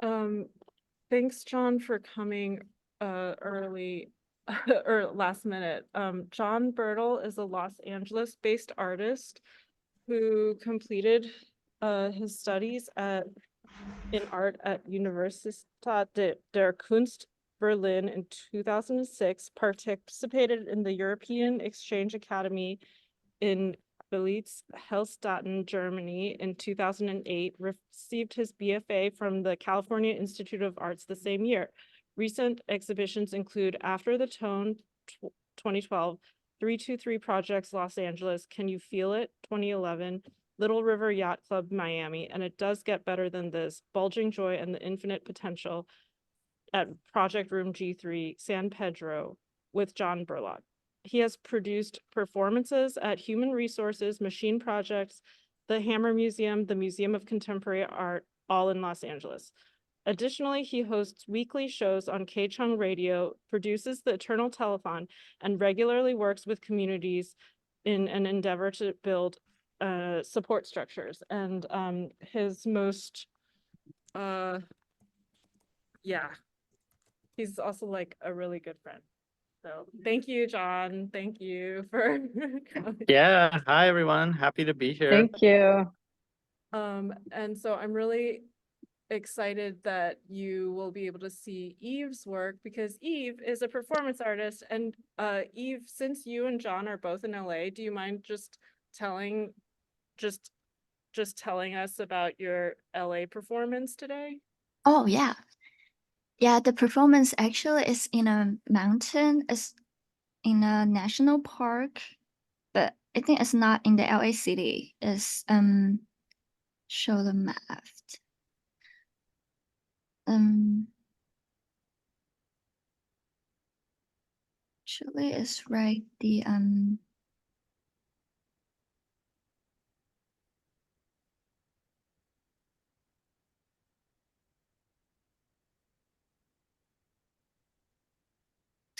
Um, Thanks, John, for coming early or last minute. John Bertle is a Los Angeles-based artist who completed his studies in art at Universität der Kunst Berlin in 2006, participated in the European Exchange Academy in Belitz, Hellstatten, Germany in 2008, received his BFA from the California Institute of Arts the same year. Recent exhibitions include After the Tone, 2012, 323 Projects, Los Angeles, Can You Feel It, 2011, Little River Yacht Club, Miami, and it does get better than this, Bulging Joy and the Infinite Potential at Project Room G3, San Pedro, with John Burlock. He has produced performances at Human Resources, Machine Projects, the Hammer Museum, the Museum of Contemporary Art, all in Los Angeles. Additionally, he hosts weekly shows on K-Chung Radio, produces the Eternal Telethon, and regularly works with communities in an endeavor to build support structures. And his most, he's also like a really good friend. So thank you, John. Thank you for coming. Yeah, hi everyone. Happy to be here. Thank you. And so I'm really excited that you will be able to see Eve's work because Eve is a performance artist. And Eve, since you and John are both in LA, do you mind just telling us about your LA performance today? Oh yeah. Yeah, the performance actually is in a mountain, it's in a national park, but I think it's not in the LA city. It's show the map. Actually it's right the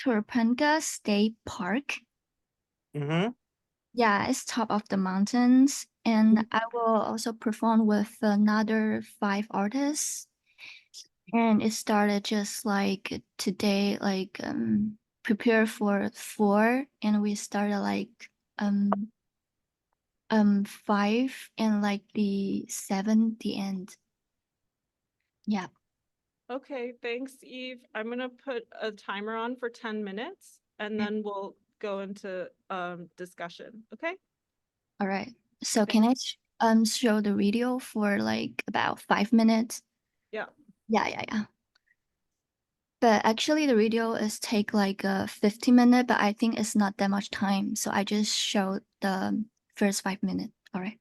Topanga State Park. Mm-hmm. Yeah, it's top of the mountains, and I will also perform with another 5 artists. And it started just like today, like prepare for 4, and we started like 5 and like the 7 the end. Yeah. Okay, thanks, Eve. I'm gonna put a timer on for 10 minutes and then we'll go into discussion, okay? All right. So can I show the video for like about 5 minutes? Yeah. Yeah. But actually the video is take like 15 minutes, but I think it's not that much time. So I just showed the first 5 minutes. All right.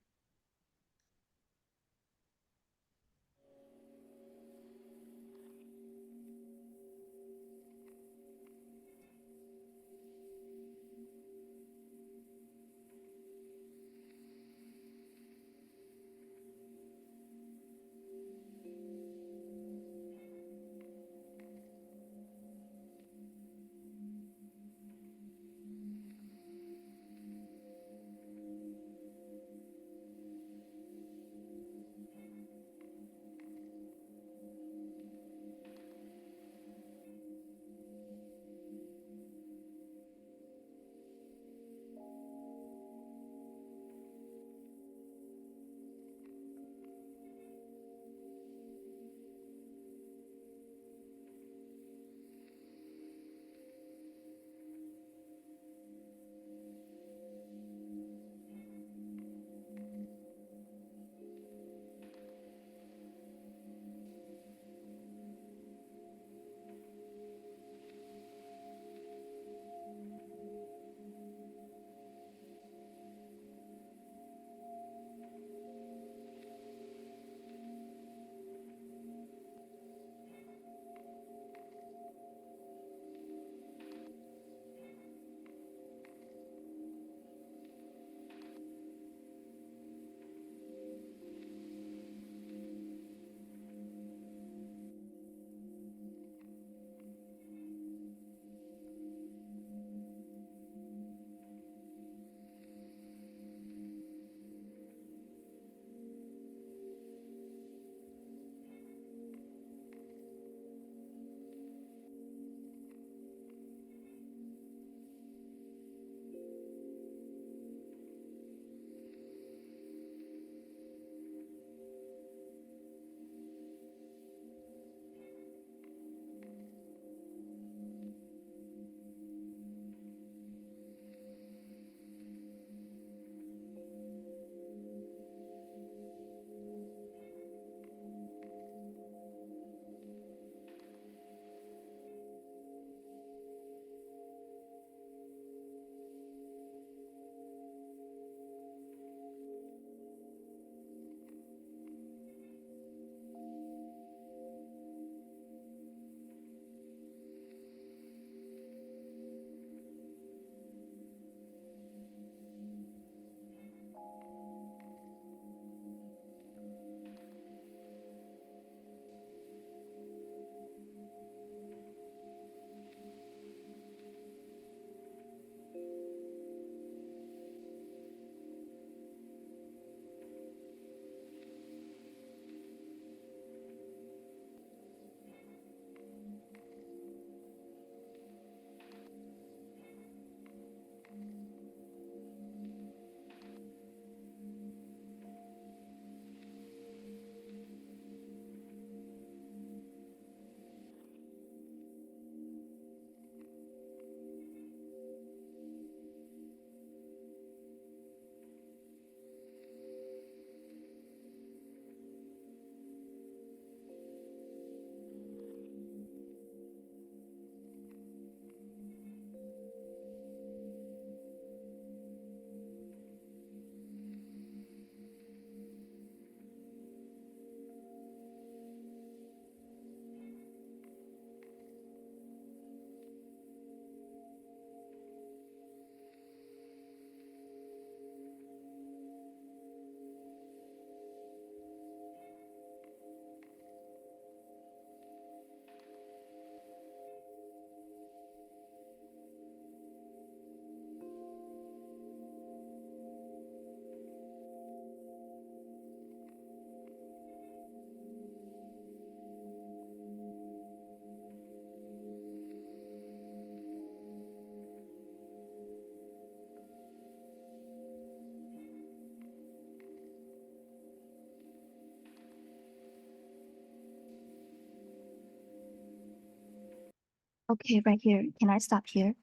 Okay, right here. Can I stop here?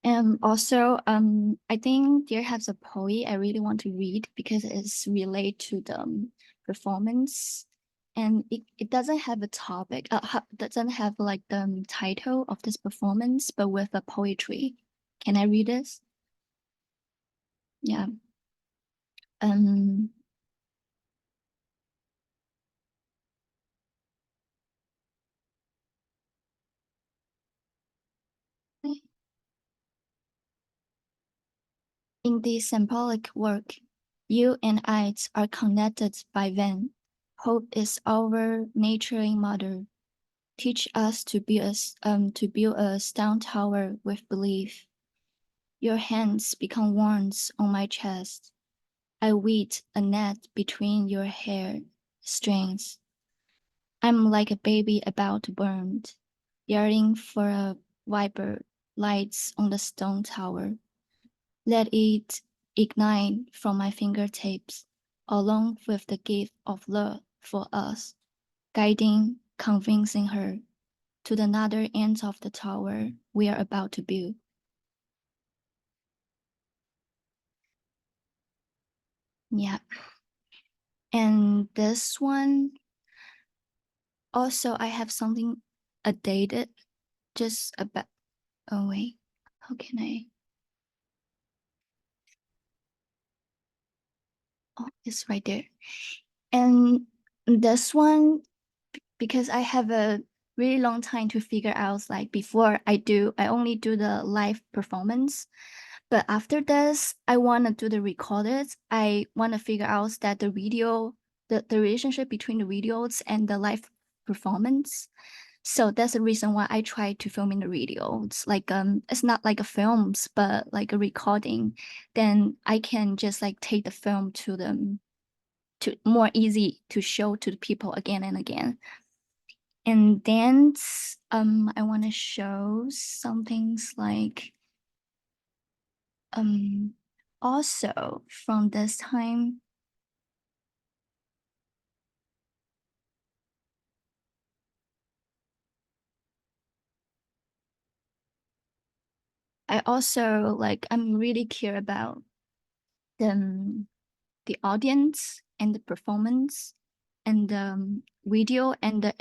And also, I think there has a poem I really want to read because it's related to the performance, and it doesn't have a topic, doesn't have like the title of this performance, but with a poetry. Can I read this? Yeah. Um. In this symbolic work, you and I are connected by Wang. Hope is our nurturing mother. Teach us to build a stone tower with belief. Your hands become wands on my chest. I weave a net between your hair strings. I'm like a baby about to burn, yearning for a viper lights on the stone tower. Let it ignite from my fingertips, along with the gift of love for us, guiding, convincing her to the other end of the tower we are about to build. Yeah. And this one, also I have something updated just about, oh wait, how can I? Oh, it's right there. And this one, because I have a really long time to figure out, like before I only do the live performance. But after this, I want to do the recorded. I want to figure out that the video, the relationship between the videos and the live performance. So that's the reason why I try to film in the video. It's like it's not like a films, but like a recording. Then I can just like take the film to them to more easy to show to the people again and again. And then I want to show some things like also from this time, I also like I'm really care about the audience and the performance and the video and the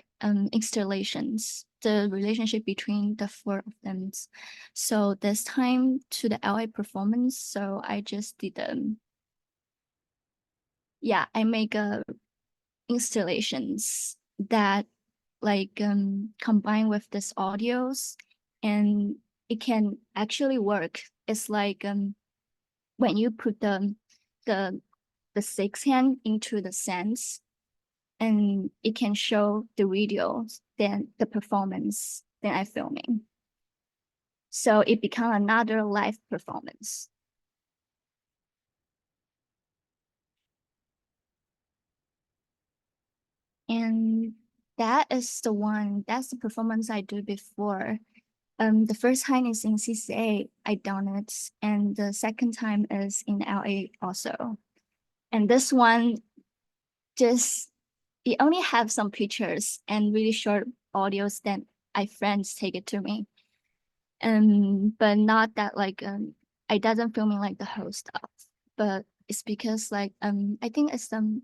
installations, the relationship between the four of them. So this time to the LA performance, so I just did yeah, I make installations that like combine with this audios, and it can actually work. It's like when you put the the six hand into the sense, and it can show the videos, then the performance, then I filming. So it become another live performance. And that's the performance I do before. The first time is in CCA, I done it, and the second time is in LA also. And this one, just it only have some pictures and really short audios that my friends take it to me. But not that like I doesn't filming like the whole stuff. But it's because like I think it's the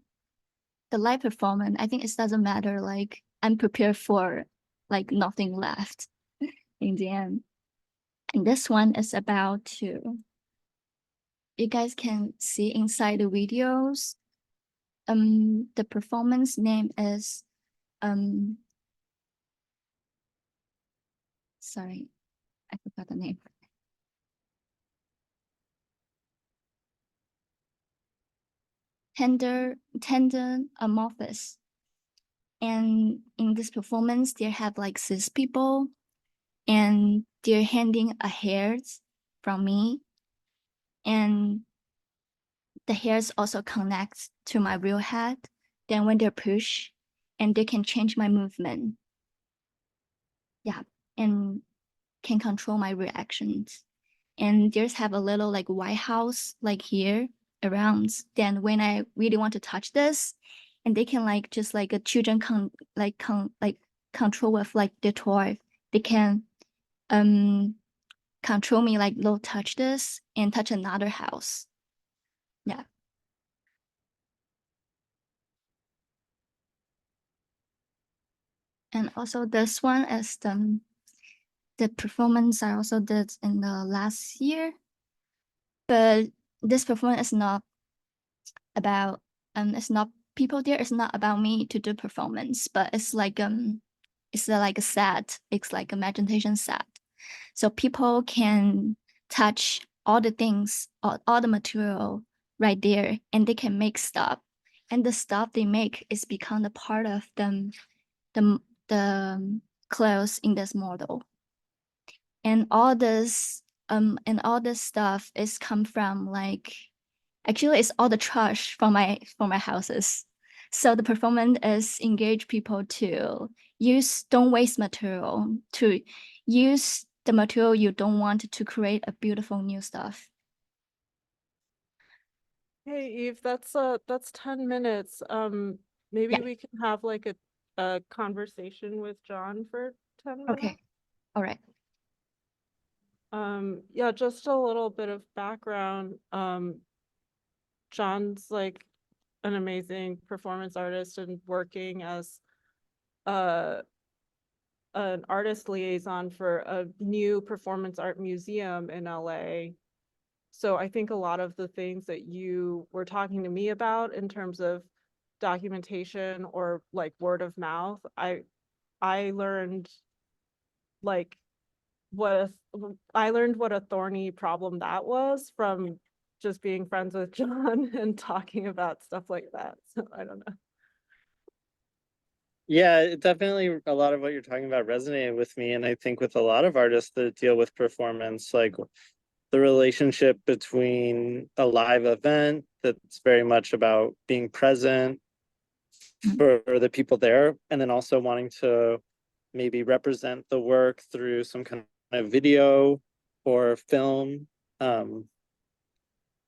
live performance, I think it doesn't matter, like I'm prepared for like nothing left in the end. And this one is about to, you guys can see inside the videos. The performance name is sorry, I forgot the name. Tender amorphous. And in this performance, they have like 6 people, and they're handing a hairs from me, and the hairs also connect to my real head. Then when they're pushed, and they can change my movement. Yeah, and can control my reactions. And there's have a little like White House like here around. Then when I really want to touch this, and they can like just like a children control with like the toy. They can control me, like don't touch this and touch another house. Yeah. And also this one is the performance I also did in the last year. But this performance is not about it's not people there, it's not about me to do performance, but it's like like a set, it's like a meditation set. So people can touch all the things, all the material right there, and they can make stuff. And the stuff they make is become the part of them, the clothes in this model. And all this stuff is come from like, actually it's all the trash from my houses. So the performance is engage people to don't waste material, to use the material you don't want to create a beautiful new stuff. Hey, Eve, that's 10 minutes. Maybe Yeah. we can have like a conversation with John for 10 minutes. Okay. All right. Yeah, just a little bit of background. John's like an amazing performance artist and working as an artist liaison for a new performance art museum in LA. So I think a lot of the things that you were talking to me about in terms of documentation or like word of mouth, I learned like I learned what a thorny problem that was from just being friends with John and talking about stuff like that. So I don't know. Yeah, definitely a lot of what you're talking about resonated with me. And I think with a lot of artists that deal with performance, like the relationship between a live event that's very much about being present for the people there, and then also wanting to maybe represent the work through some kind of video or film.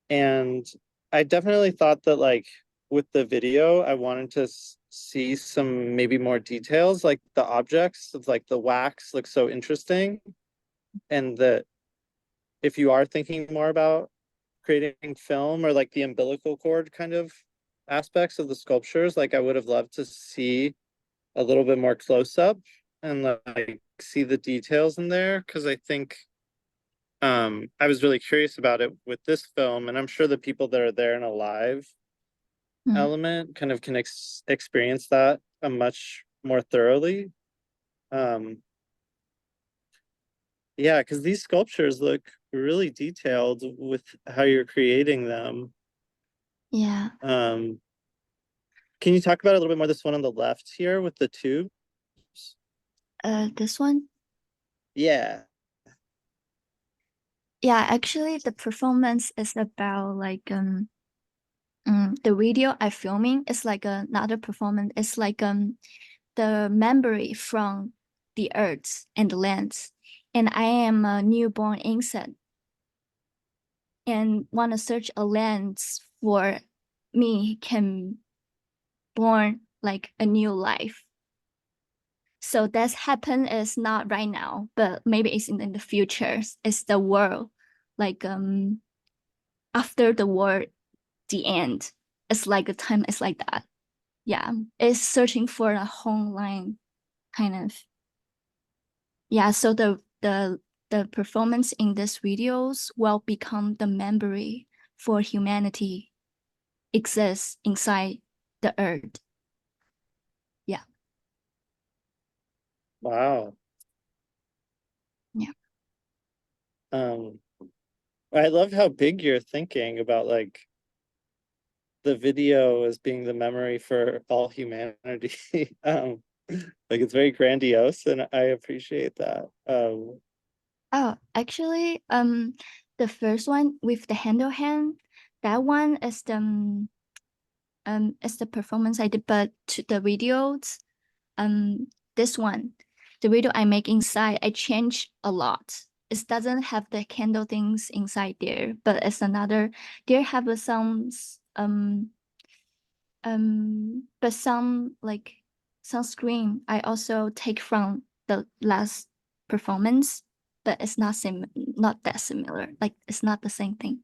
And I definitely thought that like with the video, I wanted to see some maybe more details, like the objects of like the wax looks so interesting. And that if you are thinking more about creating film or like the umbilical cord kind of aspects of the sculptures, like I would have loved to see a little bit more close up and like see the details in there, because I think I was really curious about it with this film, and I'm sure the people that are there in a live element kind of can experience that much more thoroughly. Yeah, because these sculptures look really detailed with how you're creating them. Yeah. Can you talk about a little bit more this one on the left here with the tubes? This one? Yeah. Yeah, actually the performance is about like the video I filming is like another performance. It's like the memory from the earth and the lands. And I am a newborn insect and want to search a land for me can born like a new life. So that's happen is not right now, but maybe it's in the future. It's the world, like after the war, the end. It's like a time. It's like that. Yeah, it's searching for a home line, kind of. Yeah. So the performance in these videos will become the memory for humanity exists inside the earth. Yeah. Wow. Yeah. I love how big you're thinking about like the video as being the memory for all humanity. Like it's very grandiose, and I appreciate that. Oh, actually, the first one with the handle hand, that one is the performance I did, but to the videos, this one, the video I make inside, I change a lot. It doesn't have the candle things inside there, but it's another. There have but some like some screen I also take from the last performance. but it's not that similar. Like it's not the same thing.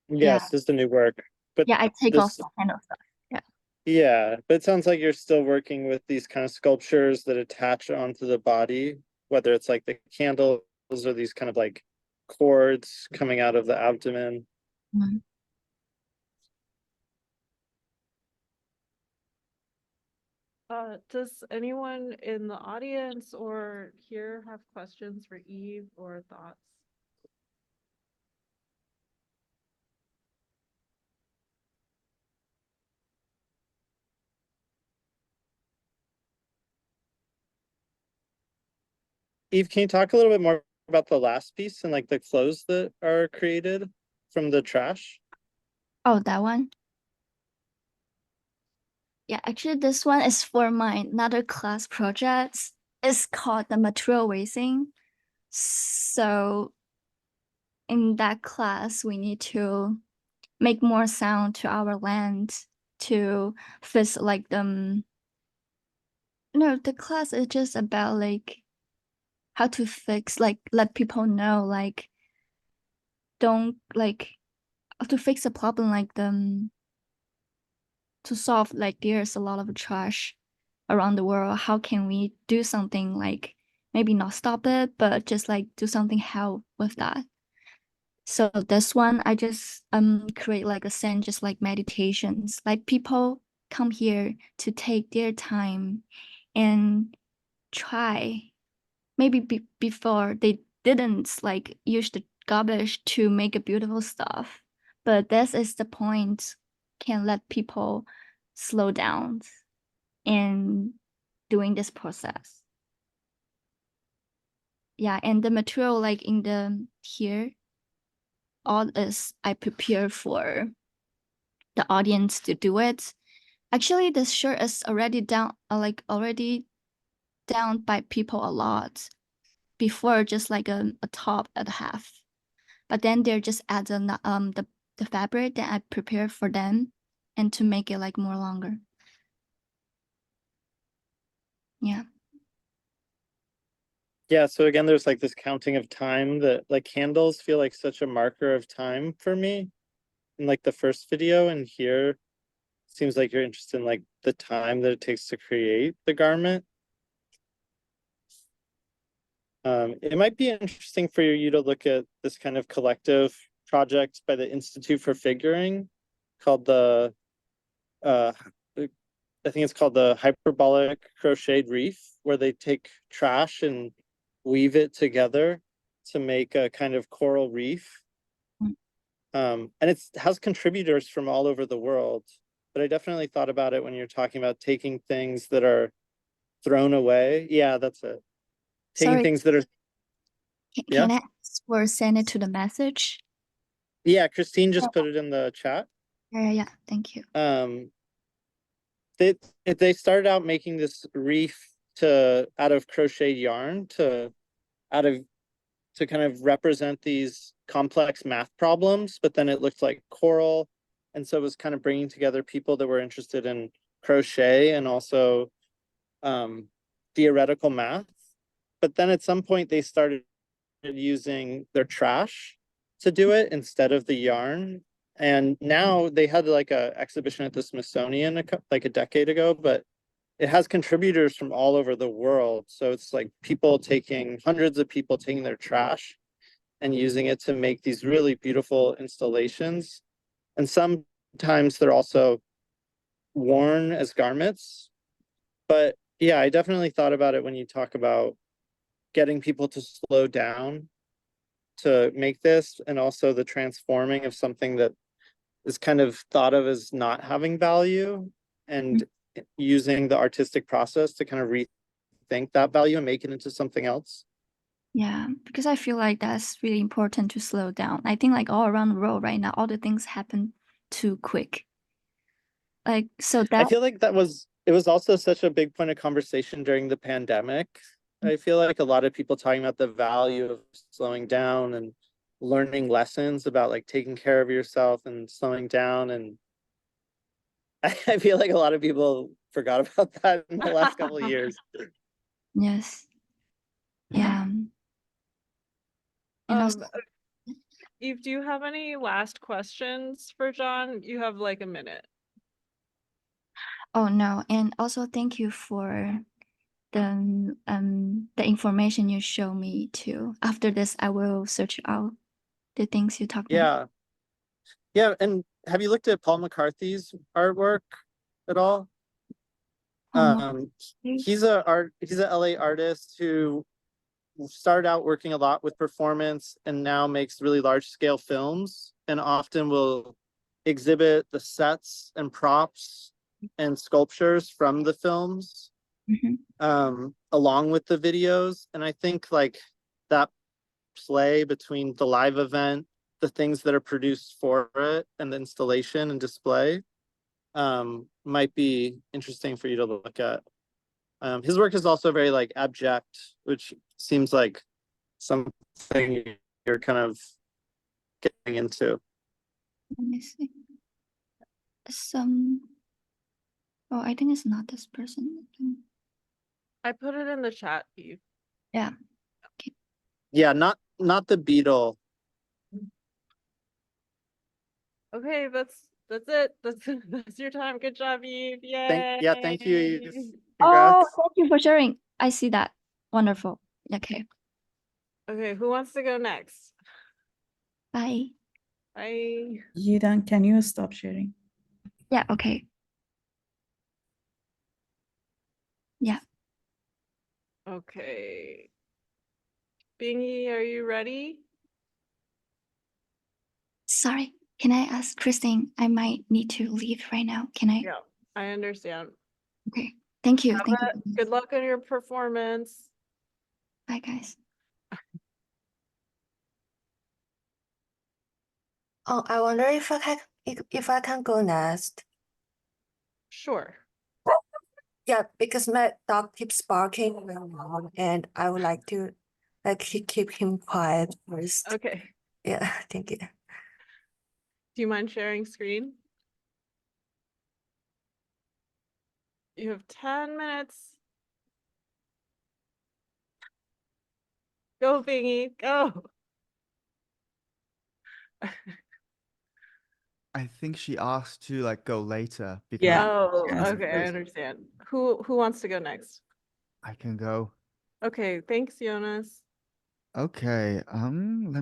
Yes, this is the new work. But Yeah, I take off this, the handle stuff. Yeah. yeah, but it sounds like you're still working with these kind of sculptures that attach onto the body, whether it's like the candles or these kind of like cords coming out of the abdomen. Mhm. Does anyone in the audience or here have questions for Eve or thoughts? Eve, can you talk a little bit more about the last piece and like the clothes that are created from the trash? Oh, that one. Yeah, actually, this one is for my another class project. It's called the material wasting. So in that class, we need to make more sound to our land to fix like them. No, the class is just about like how to fix, like let people know, like don't like how to fix a problem like them to solve like there's a lot of trash around the world. How can we do something like maybe not stop it, but just like do something help with that? So this one I just create like a scene just like meditations. Like people come here to take their time and try. Maybe before they didn't like use the garbage to make a beautiful stuff. But this is the point can let people slow down in doing this process. Yeah, and the material like in the here, all is I prepare for the audience to do it. Actually, this shirt is already down, like already down by people a lot before, just like a top and a half. But then they're just add the fabric that I prepared for them, and to make it like more longer. Yeah. Yeah, so again, there's like this counting of time that like candles feel like such a marker of time for me in like the first video, and here seems like you're interested in like the time that it takes to create the garment. It might be interesting for you to look at this kind of collective project by the Institute for Figuring called the I think it's called the hyperbolic crocheted reef, where they take trash and weave it together to make a kind of coral reef. Mm. And it has contributors from all over the world. But I definitely thought about it when you're talking about taking things that are thrown away. Yeah, that's it. Taking Sorry, things that are, yeah. can I ask for send it to the message? Yeah, Christine just Oh, put it in the chat. yeah. Thank you. They they started out making this reef to out of crocheted yarn out of to kind of represent these complex math problems, but then it looked like coral. And so it was kind of bringing together people that were interested in crochet and also theoretical math. But then at some point they started using their trash to do it instead of the yarn. And now they had like a exhibition at the Smithsonian like a decade ago, but it has contributors from all over the world. So it's like hundreds of people taking their trash and using it to make these really beautiful installations. And sometimes they're also worn as garments. But yeah, I definitely thought about it when you talk about getting people to slow down to make this, and also the transforming of something that is kind of thought of as not having value, and using the artistic process to kind of rethink that value and make it into something else. Yeah, because I feel like that's really important to slow down. I think like all around the world right now, all the things happen too quick. Like so I that feel like it was also such a big point of conversation during the pandemic. I feel like a lot of people talking about the value of slowing down and learning lessons about like taking care of yourself and slowing down. And I feel like a lot of people forgot about that in the last couple of years. yes. Yeah. And also, Eve, do you have any last questions for John? You have like a minute. oh no, and also thank you for the information you show me too. After this, I will search out the things you talked about. Yeah. Yeah, and have you looked at Paul McCarthy's artwork at all? Um, He's a LA artist who started out working a lot with performance and now makes really large scale films and often will exhibit the sets and props and sculptures from the films along with the videos. And I think like that play between the live event, the things that are produced for it, and the installation and display might be interesting for you to look at. His work is also very like abject, which seems like something you're kind of getting into. let me see. Some. Oh, I think it's not this person. I put it in the chat, Eve. Yeah. Yeah, not the beetle. Okay, that's it. That's your time. Good job, Eve. Yay. Thank you, Eve. Oh, Congrats. thank you for sharing. I see that. Wonderful. Okay. Okay, who wants to go next? Bye. Bye. Yidan, can you stop sharing? Yeah, okay. Yeah. Okay. Bingyi, are you ready? Sorry. Can I ask Christine? I might need to leave right now. Can I? Yeah, I understand. Okay. Thank you. Thank you. Good luck on your performance. Bye, guys. Oh, I wonder if I can go next. Sure. Yeah, because my dog keeps barking very loud, and I would like to keep him quiet first. Okay. Yeah, thank you. Do you mind sharing screen? You have 10 minutes. Go, Bingyi, go. I think she asked to like go later because Yeah. Oh, Yes, okay, I please. understand. Who wants to go next? I can go. Okay, thanks, Jonas. Okay, let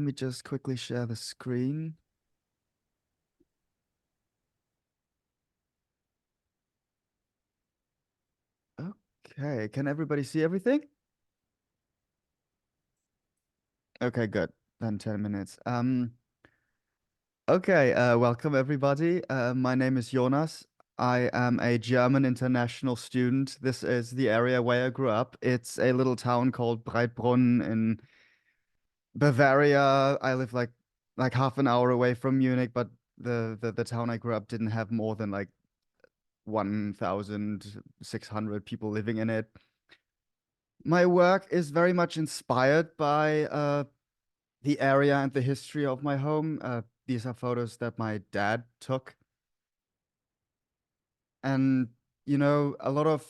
me just quickly share the screen. Okay, can everybody see everything? Okay, good. Then 10 minutes. Okay, welcome everybody. My name is Jonas. I am a German international student. This is the area where I grew up. It's a little town called Breitbrunn in Bavaria. I live like half an hour away from Munich, but the town I grew up didn't have more than like 1,600 people living in it. My work is very much inspired by the area and the history of my home. These are photos that my dad took. And you know, a lot of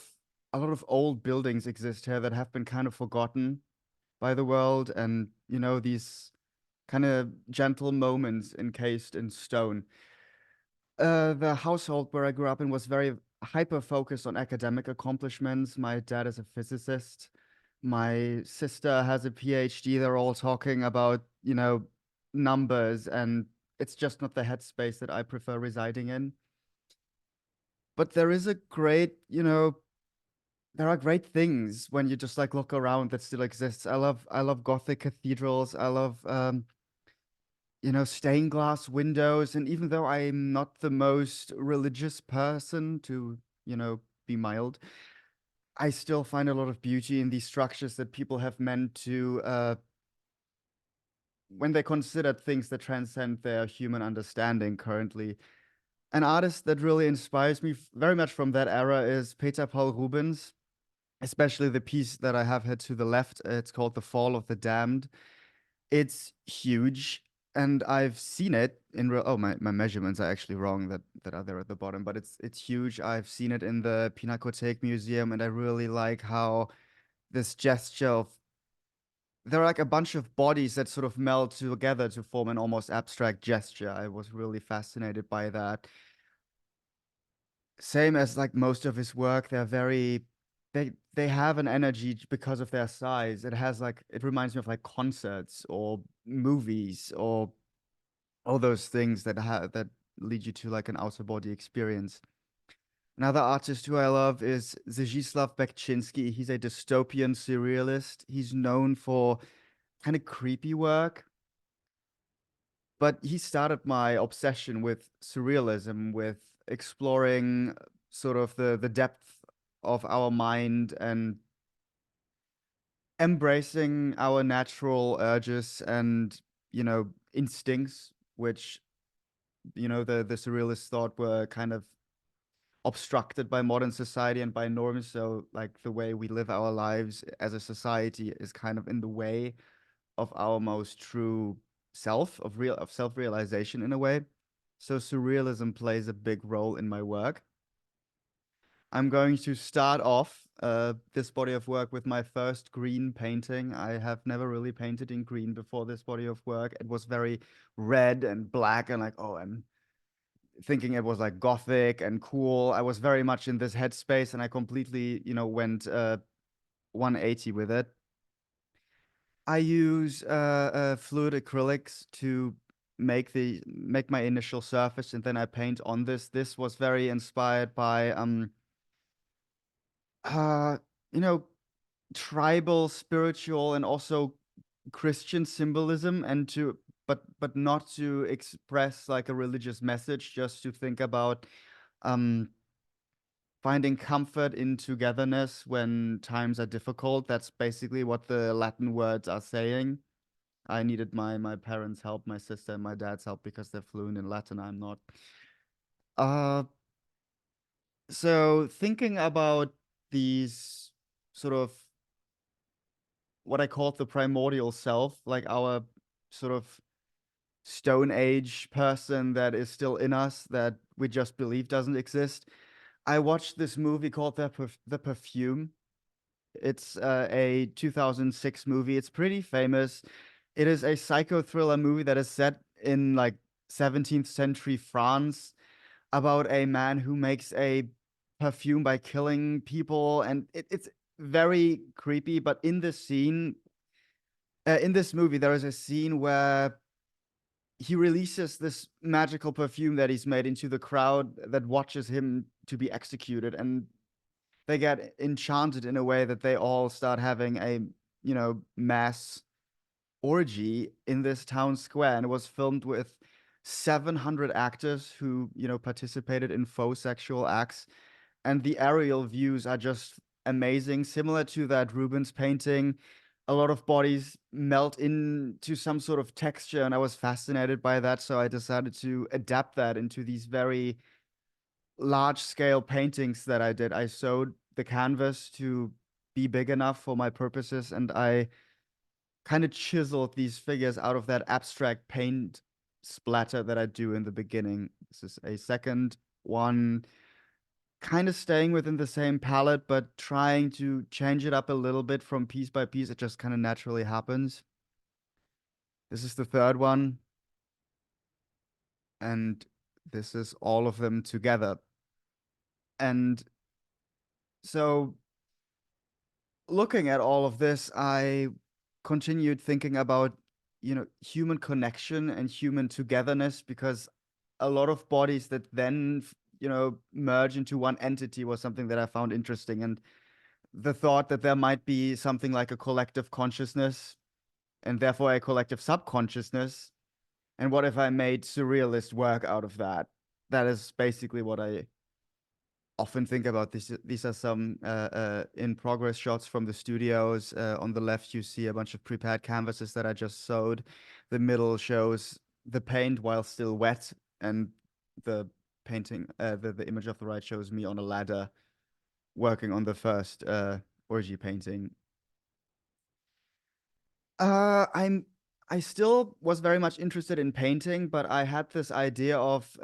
old buildings exist here that have been kind of forgotten by the world, and you know, these kind of gentle moments encased in stone. The household where I grew up in was very hyper focused on academic accomplishments. My dad is a physicist. My sister has a PhD. They're all talking about, you know, numbers, and it's just not the headspace that I prefer residing in. But there is a great, you know, there are great things when you just like look around that still exists. I love Gothic cathedrals. I love you know, stained glass windows. And even though I'm not the most religious person, to, you know, be mild, I still find a lot of beauty in these structures that people have meant to when they considered things that transcend their human understanding currently. An artist that really inspires me very much from that era is Peter Paul Rubens, especially the piece that I have here to the left. It's called The Fall of the Damned. It's huge, and I've seen it in real. Oh, my measurements are actually wrong. That are there at the bottom, but it's huge. I've seen it in the Pinakothek Museum, and I really like how this gesture of there are like a bunch of bodies that sort of meld together to form an almost abstract gesture. I was really fascinated by that. Same as like most of his work, they have an energy because of their size. It reminds me of like concerts or movies or all those things that lead you to like an outer body experience. Another artist who I love is Zdzisław Bekczynski. He's a dystopian surrealist. He's known for kind of creepy work, but he started my obsession with surrealism, with exploring sort of the depth of our mind and embracing our natural urges and, instincts, which, the surrealists thought were kind of obstructed by modern society and by norms. So like the way we live our lives as a society is kind of in the way of our most true self, of self-realization in a way. So surrealism plays a big role in my work. I'm going to start off this body of work with my first green painting. I have never really painted in green before this body of work. It was very red and black and like, oh, I'm thinking it was like gothic and cool. I was very much in this headspace and I completely, went 180 with it. I use fluid acrylics to make my initial surface and then I paint on this. This was very inspired by uh you know tribal, spiritual, and also Christian symbolism, and but not to express like a religious message, just to think about um finding comfort in togetherness when times are difficult. That's basically what the Latin words are saying. I needed my parents' help, my sister and my dad's help because they're fluent in Latin. I'm not. Uh, so thinking about these sort of what I called the primordial self, like our sort of Stone Age person that is still in us that we just believe doesn't exist. I watched this movie called The Perfume. It's a 2006 movie. It's pretty famous. It is a psycho thriller movie that is set in like 17th century France about a man who makes a perfume by killing people, and it's very creepy. But in this movie, there is a scene where he releases this magical perfume that he's made into the crowd that watches him to be executed, and they get enchanted in a way that they all start having a mass orgy in this town square. And it was filmed with 700 actors who participated in faux sexual acts, and the aerial views are just amazing, similar to that Rubens painting. A lot of bodies melt into some sort of texture, and I was fascinated by that, so I decided to adapt that into these very large scale paintings that I did. I sewed the canvas to be big enough for my purposes, and I kind of chiseled these figures out of that abstract paint splatter that I do in the beginning. This is a second one, kind of staying within the same palette, but trying to change it up a little bit from piece by piece. It just kind of naturally happens. This is the third one. And this is all of them together. And so looking at all of this, I continued thinking about, human connection and human togetherness, because a lot of bodies that then, merge into one entity was something that I found interesting. And the thought that there might be something like a collective consciousness and therefore a collective subconsciousness. And what if I made surrealist work out of that? That is basically what I often think about. These are some in progress shots from the studios. On the left, you see a bunch of prepared canvases that I just sewed. The middle shows the paint while still wet, and the painting, the image of the right shows me on a ladder working on the first orgy painting. I still was very much interested in painting, but I had this idea of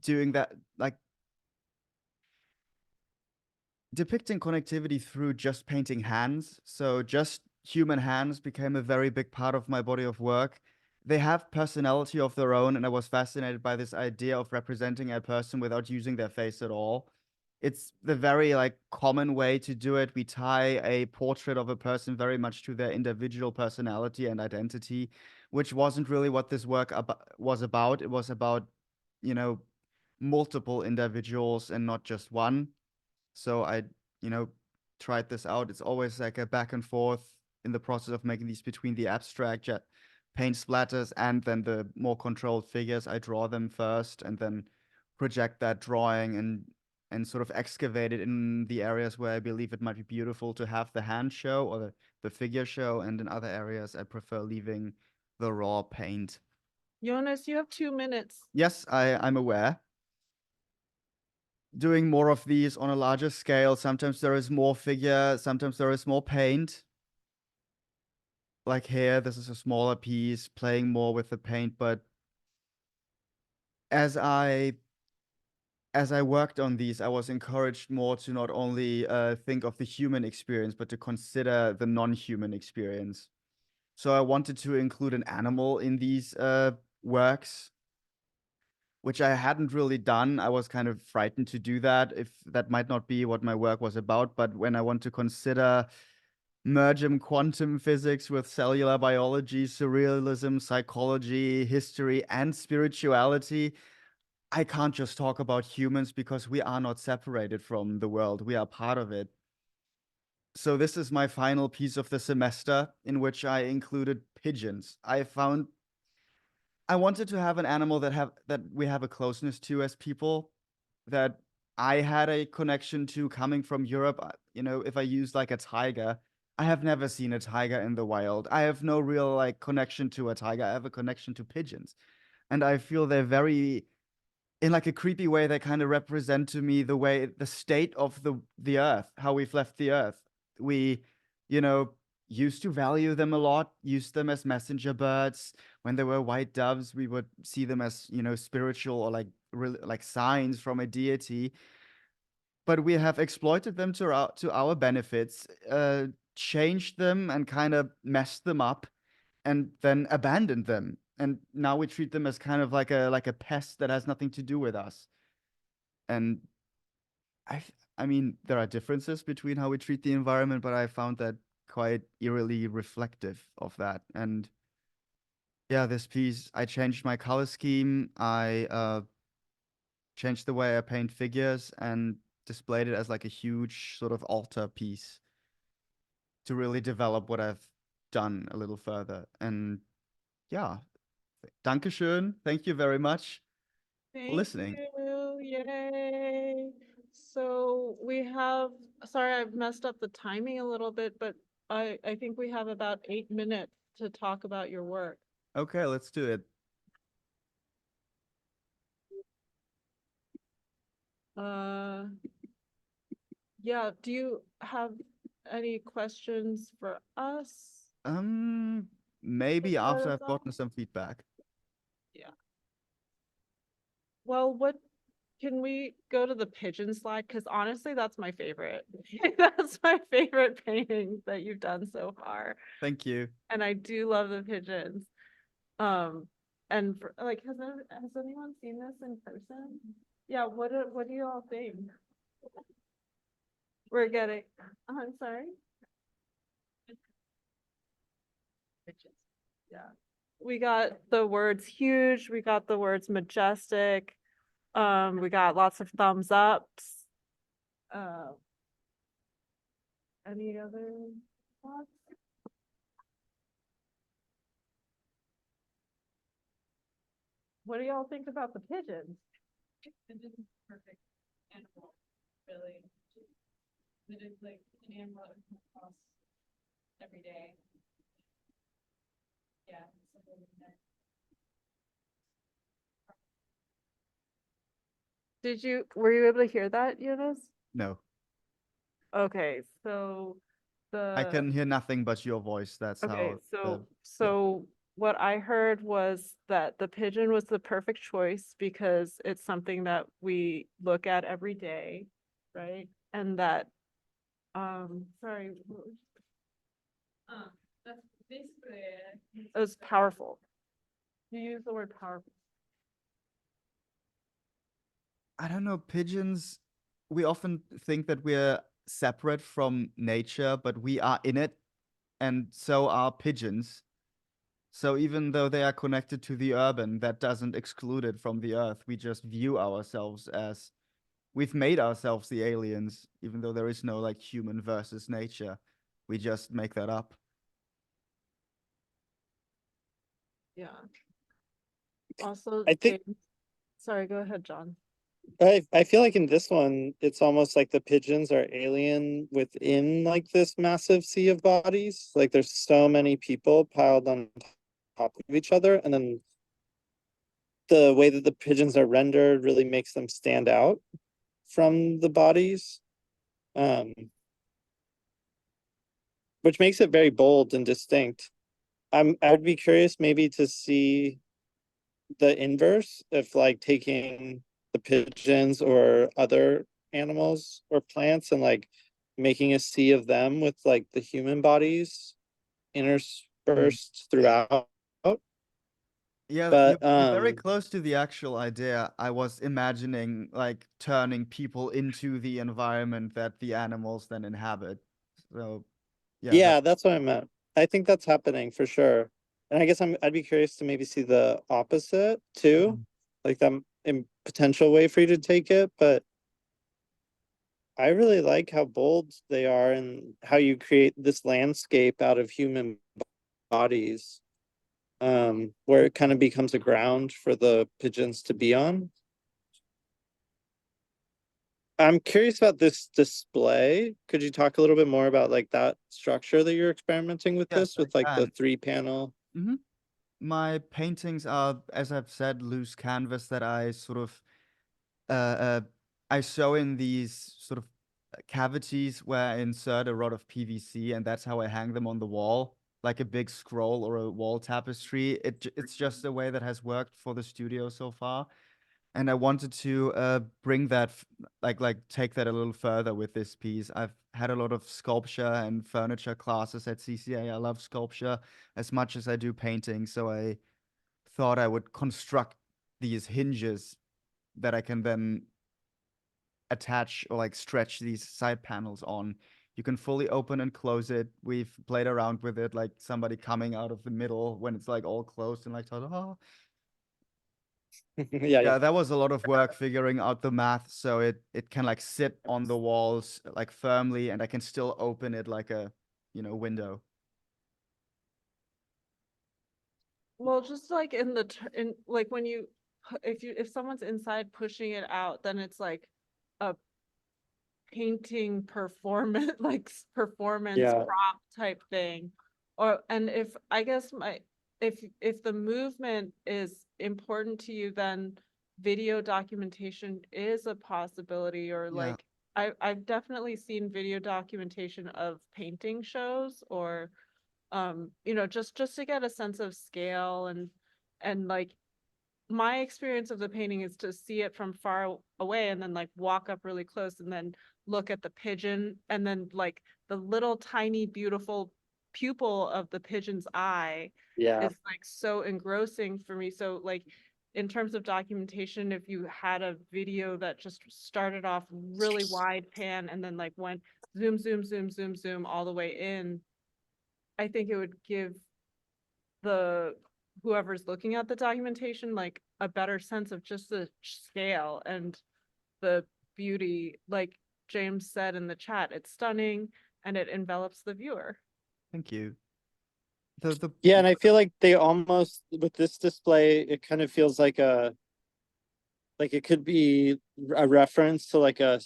doing that, like depicting connectivity through just painting hands. So just human hands became a very big part of my body of work. They have personality of their own, and I was fascinated by this idea of representing a person without using their face at all. It's the very like common way to do it. We tie a portrait of a person very much to their individual personality and identity, which wasn't really what this work was about. It was about, you know, multiple individuals and not just one. So I, you know, tried this out. It's always like a back and forth in the process of making these between the abstract paint splatters and then the more controlled figures. I draw them first and then project that drawing and sort of excavate it in the areas where I believe it might be beautiful to have the hand show or the figure show. And in other areas, I prefer leaving the raw paint. Jonas, you have 2 minutes. Yes, I'm aware. Doing more of these on a larger scale. Sometimes there is more figure, sometimes there is more paint. Like here, this is a smaller piece, playing more with the paint, but as I worked on these, I was encouraged more to not only think of the human experience, but to consider the non-human experience. So I wanted to include an animal in these works, which I hadn't really done. I was kind of frightened to do that, if that might not be what my work was about. But when I want to consider merging quantum physics with cellular biology, surrealism, psychology, history, and spirituality, I can't just talk about humans because we are not separated from the world. We are part of it. So this is my final piece of the semester in which I included pigeons. I wanted to have an animal that we have a closeness to as people, that I had a connection to coming from Europe. You know, if I use like a tiger, I have never seen a tiger in the wild. I have no real like connection to a tiger. I have a connection to pigeons. And I feel they're very, in like a creepy way, they kind of represent to me the state of the earth, how we've left the earth. We, you know, used to value them a lot, used them as messenger birds. When there were white doves, we would see them as, you know, spiritual or like signs from a deity. But we have exploited them to our benefits, changed them and kind of messed them up, and then abandoned them. And now we treat them as kind of like a pest that has nothing to do with us. And I mean, there are differences between how we treat the environment, but I found that quite eerily reflective of that. And yeah, this piece, I changed my color scheme. I changed the way I paint figures and displayed it as like a huge sort of altar piece to really develop what I've done a little further. And yeah, Dankeschön. Thank you very much for listening. You. Yay. So we have, sorry, I've messed up the timing a little bit, but I think we have about 8 minutes to talk about your work. Okay, let's do it. Yeah, do you have any questions for us? Maybe Start after us I've gotten some feedback. Well, can we go to the pigeon slide? Because honestly, that's my favorite. That's my favorite painting that you've done so far. Thank you. And I do love the pigeons. And like, has anyone seen this in person? Yeah, what do you all think? We're getting, I'm sorry. Yeah, we got the words huge, we got the words majestic, we got lots of thumbs ups. Any other thoughts? What do y'all think about the pigeons? Pigeons is perfect animal, really. It is like an animal that comes across every day. Yeah. Were you able to hear that, Jonas? No, Okay, so I can hear nothing but your voice. That's okay, how so what I heard was that the pigeon was the perfect choice because it's something that we look at every day, right? And that, sorry, That's basically it was powerful. You use the word powerful. I don't know, pigeons, we often think that we're separate from nature, but we are in it, and so are pigeons. So even though they are connected to the urban, that doesn't exclude it from the earth. We just view ourselves as we've made ourselves the aliens, even though there is no like human versus nature. We just make that up. Yeah. Also, I think- James, sorry, go ahead, John. I feel like in this one, it's almost like the pigeons are alien within like this massive sea of bodies. Like there's so many people piled on top of each other, and then the way that the pigeons are rendered really makes them stand out from the bodies. Which makes it very bold and distinct. I'd be curious maybe to see the inverse, if like taking the pigeons or other animals or plants and like making a sea of them with like the human bodies interspersed throughout. Yeah, But you're very close to the actual idea. I was imagining like turning people into the environment that the animals then inhabit. So yeah, yeah, that's what I meant. I think that's happening for sure. And I guess I'd be curious to maybe see the opposite too, Mhm. like that in potential way for you to take it. But I really like how bold they are and how you create this landscape out of human bodies, where it kind of becomes a ground for the pigeons to be on. I'm curious about this display. Could you talk a little bit more about like that structure that you're experimenting with Yes, this, with I like the can. 3-panel? My paintings are, as I've said, loose canvas that I sort of uh, uh, I sew in these sort of cavities where I insert a rod of PVC, and that's how I hang them on the wall, like a big scroll or a wall tapestry. It's just a way that has worked for the studio so far, and I wanted to bring that like take that a little further with this piece. I've had a lot of sculpture and furniture classes at CCA. I love sculpture as much as I do painting, so I thought I would construct these hinges that I can then attach or like stretch these side panels on. You can fully open and close it. We've played around with it, like somebody coming out of the middle when it's like all closed and like, oh. Yeah, Yeah, that was a lot of work figuring out the math so it can like sit on the walls like firmly, and I can still open it like a, window. Well, just like in the in like when you if someone's inside pushing it out, then it's like a painting performance like performance Yeah. prop type thing. Or and if I guess if the movement is important to you, then video documentation is a possibility. Or Yeah. like I've definitely seen video documentation of painting shows, or just to get a sense of scale. And like my experience of the painting is to see it from far away and then like walk up really close and then look at the pigeon, and then like the little tiny beautiful pupil of the pigeon's eye Yeah. is like so engrossing for me. So like in terms of documentation, if you had a video that just started off really wide pan and then like went zoom zoom zoom zoom zoom all the way in, I think it would give the whoever's looking at the documentation like a better sense of just the scale and the beauty. Like James said in the chat, it's stunning and it envelops the viewer. Thank you. The Yeah, and I feel like they almost, with this display, it kind of feels like it could be a reference to like a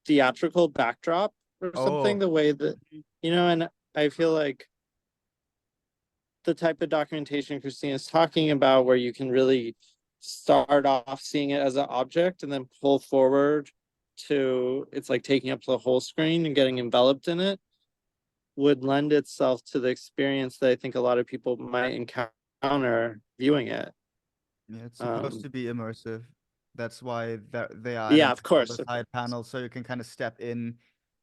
theatrical backdrop or something, the way that, and I feel like the type of documentation Christina's talking about, where you can really start off seeing it as an object and then pull forward to it's like taking up the whole screen and getting enveloped in it, would lend itself to the experience that I think a lot of people might encounter viewing it. Yeah, it's supposed to be immersive. That's why they are Yeah, adding of course. the side panels so you can kind of step in.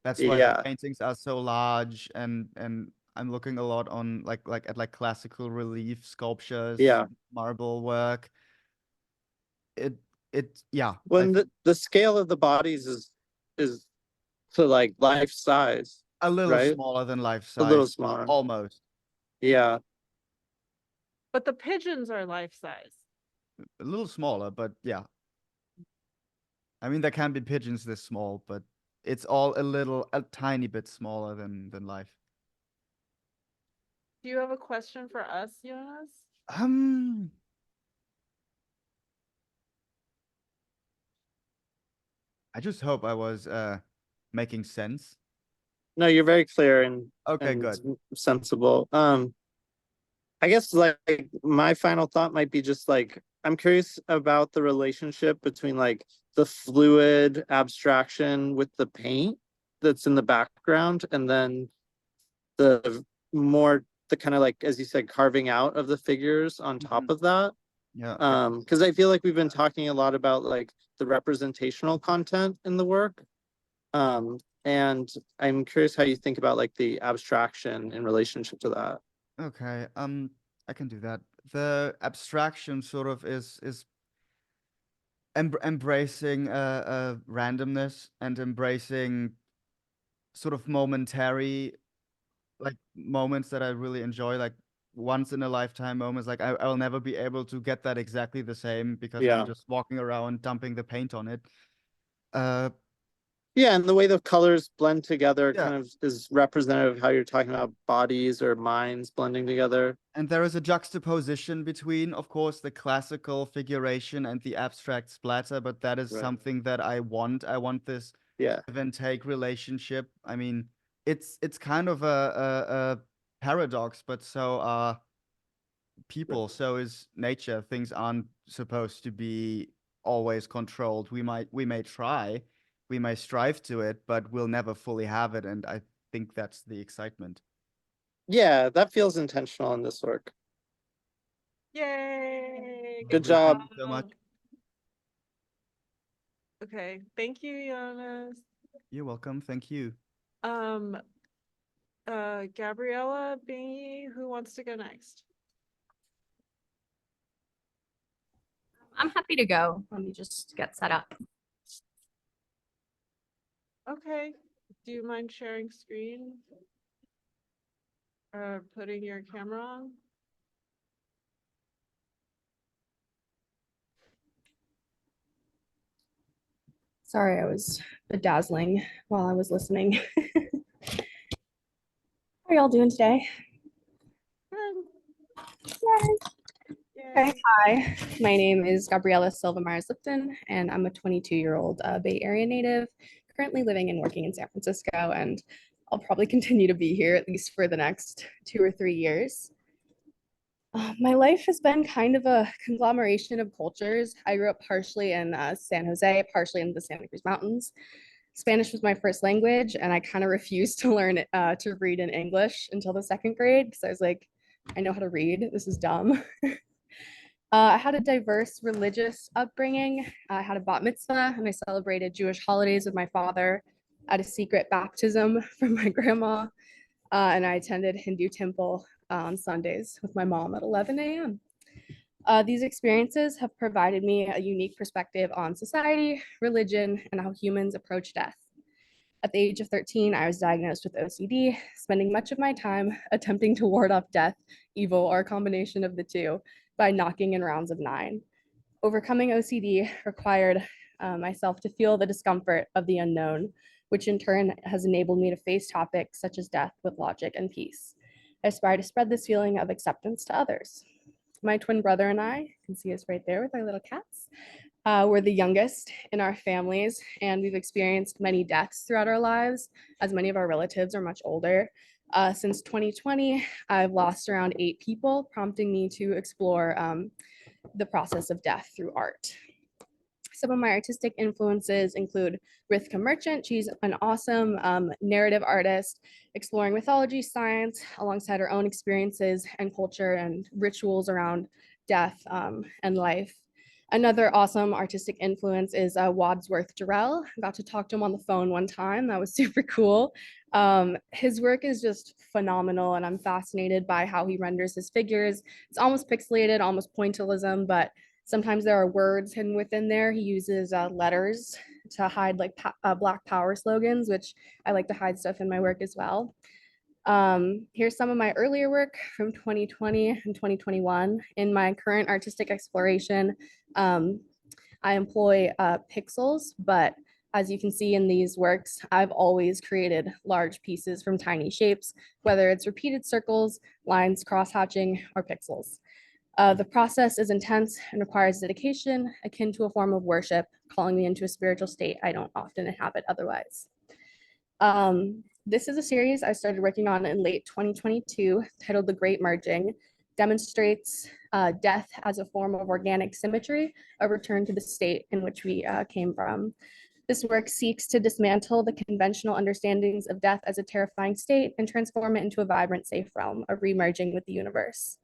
That's why the Yeah. paintings are so large, and I'm looking a lot on at classical relief sculptures, Yeah. marble work. Yeah. When the scale of the bodies is to like life size, A little right? smaller than life A little size, smaller. almost. Yeah. But the pigeons are life size. A little smaller, but yeah. I mean, there can be pigeons this small, but it's all a tiny bit smaller than life. Do you have a question for us, Jonas? I just hope I was making sense. No, you're very clear and Okay, good. sensible. I guess like my final thought might be just like I'm curious about the relationship between like the fluid abstraction with the paint that's in the background, and then the kind of like, as you said, carving out of the figures on top of that. Yeah. Because I feel like we've been talking a lot about like the representational content in the work. And I'm curious how you think about like the abstraction in relationship to that. Okay. I can do that. The abstraction sort of is embracing randomness and embracing sort of momentary like moments that I really enjoy, like once in a lifetime moments. Like I'll never be able to get that exactly the same because Yeah. I'm just walking around dumping the paint on it. Yeah, and the way the colors blend together Yeah. kind of is representative of how you're talking about bodies or minds blending together. And there is a juxtaposition between, of course, the classical figuration and the abstract splatter, but that is Right. something that I want. I want this Yeah. give and take relationship. I mean, it's kind of a paradox, but so are people, so is nature. Things aren't supposed to be always controlled. We may try, we may strive to it, but we'll never fully have it. And I think that's the excitement. Yeah, that feels intentional in this work. Yay! Good Lovely, thank job. you so much. Okay, thank you, Jonas. You're welcome. Thank you. Gabriela, Bingyi, who wants to go next? I'm happy to go. Let me just get set up. Okay, do you mind sharing screen? Putting your camera on? Sorry, I was bedazzling while I was listening. How are y'all doing today? Okay, hi. My name is Gabriela Silva Myers-Lipton, and I'm a 22-year-old Bay Area native, currently living and working in San Francisco, and I'll probably continue to be here at least for the next 2 or 3 years. My life has been kind of a conglomeration of cultures. I grew up partially in San Jose, partially in the Santa Cruz Mountains. Spanish was my first language, and I kind of refused to learn to read in English until the 2nd grade because I was like, I know how to read. This is dumb. I had a diverse religious upbringing. I had a bat mitzvah, and I celebrated Jewish holidays with my father. I had a secret baptism from my grandma, and I attended Hindu temple on Sundays with my mom at 11 a.m. These experiences have provided me a unique perspective on society, religion, and how humans approach death. At the age of 13, I was diagnosed with OCD, spending much of my time attempting to ward off death, evil, or a combination of the two by knocking in rounds of 9. Overcoming OCD required myself to feel the discomfort of the unknown, which in turn has enabled me to face topics such as death with logic and peace. I aspire to spread this feeling of acceptance to others. My twin brother and I, you can see us right there with our little cats, we're the youngest in our families, and we've experienced many deaths throughout our lives, as many of our relatives are much older. Since 2020, I've lost around 8 people, prompting me to explore the process of death through art. Some of my artistic influences include Rithka Merchant. She's an awesome narrative artist, exploring mythology, science, alongside her own experiences and culture and rituals around death and life. Another awesome artistic influence is Wadsworth Jarrell. I got to talk to him on the phone one time. That was super cool. His work is just phenomenal, and I'm fascinated by how he renders his figures. It's almost pixelated, almost pointillism, but sometimes there are words hidden within there. He uses letters to hide like Black Power slogans, which I like to hide stuff in my work as well. Here's some of my earlier work from 2020 and 2021. In my current artistic exploration, I employ pixels, but as you can see in these works, I've always created large pieces from tiny shapes, whether it's repeated circles, lines, cross-hatching, or pixels. The process is intense and requires dedication, akin to a form of worship, calling me into a spiritual state I don't often inhabit otherwise. This is a series I started working on in late 2022, titled The Great Merging, demonstrates death as a form of organic symmetry, a return to the state in which we came from. This work seeks to dismantle the conventional understandings of death as a terrifying state and transform it into a vibrant, safe realm of remerging with the universe.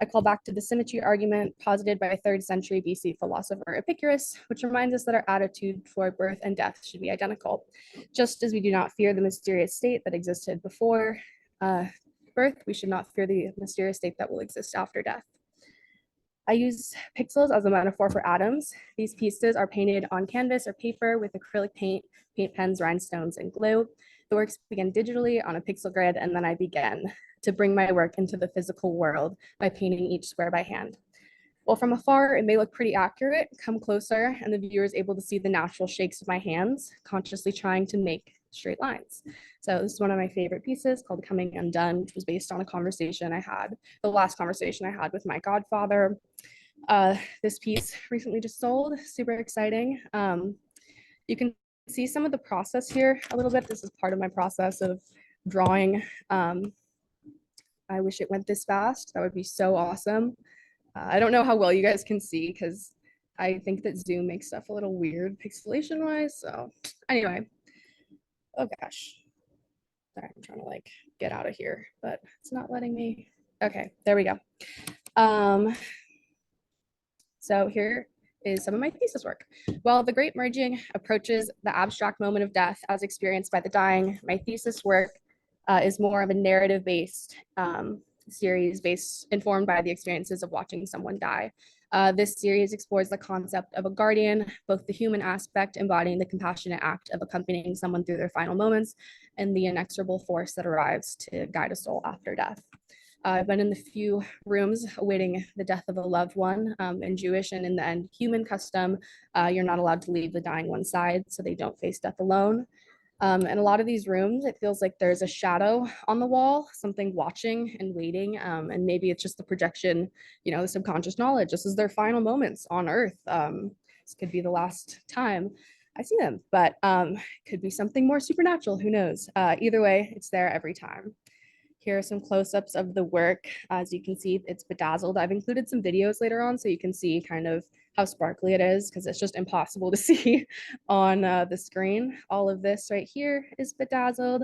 I call back to the symmetry argument posited by a 3rd century BC philosopher Epicurus, which reminds us that our attitude toward birth and death should be identical. Just as we do not fear the mysterious state that existed before birth, we should not fear the mysterious state that will exist after death. I use pixels as a metaphor for atoms. These pieces are painted on canvas or paper with acrylic paint, paint pens, rhinestones, and glue. The works begin digitally on a pixel grid, and then I begin to bring my work into the physical world by painting each square by hand. While from afar, it may look pretty accurate, come closer, and the viewer is able to see the natural shakes of my hands, consciously trying to make straight lines. So this is one of my favorite pieces called Coming Undone, which was based on a conversation I had, the last conversation I had with my godfather. This piece recently just sold, super exciting. You can see some of the process here a little bit. This is part of my process of drawing. I wish it went this fast. That would be so awesome. I don't know how well you guys can see because I think that Zoom makes stuff a little weird pixelation wise. So anyway, oh gosh. Sorry, I'm trying to like get out of here, but it's not letting me. Okay, there we go. So here is some of my thesis work. While The Great Merging approaches the abstract moment of death as experienced by the dying, my thesis work is more of a narrative-based series informed by the experiences of watching someone die. This series explores the concept of a guardian, both the human aspect embodying the compassionate act of accompanying someone through their final moments, and the inexorable force that arrives to guide a soul after death. I've been in the few rooms awaiting the death of a loved one. In Jewish and in the end human custom, you're not allowed to leave the dying one's side so they don't face death alone. And a lot of these rooms, it feels like there's a shadow on the wall, something watching and waiting. And maybe it's just the projection, you know, the subconscious knowledge. This is their final moments on Earth. This could be the last time I see them, but it could be something more supernatural. Who knows? Either way, it's there every time. Here are some close-ups of the work. As you can see, it's bedazzled. I've included some videos later on so you can see kind of how sparkly it is because it's just impossible to see on the screen. All of this right here is bedazzled.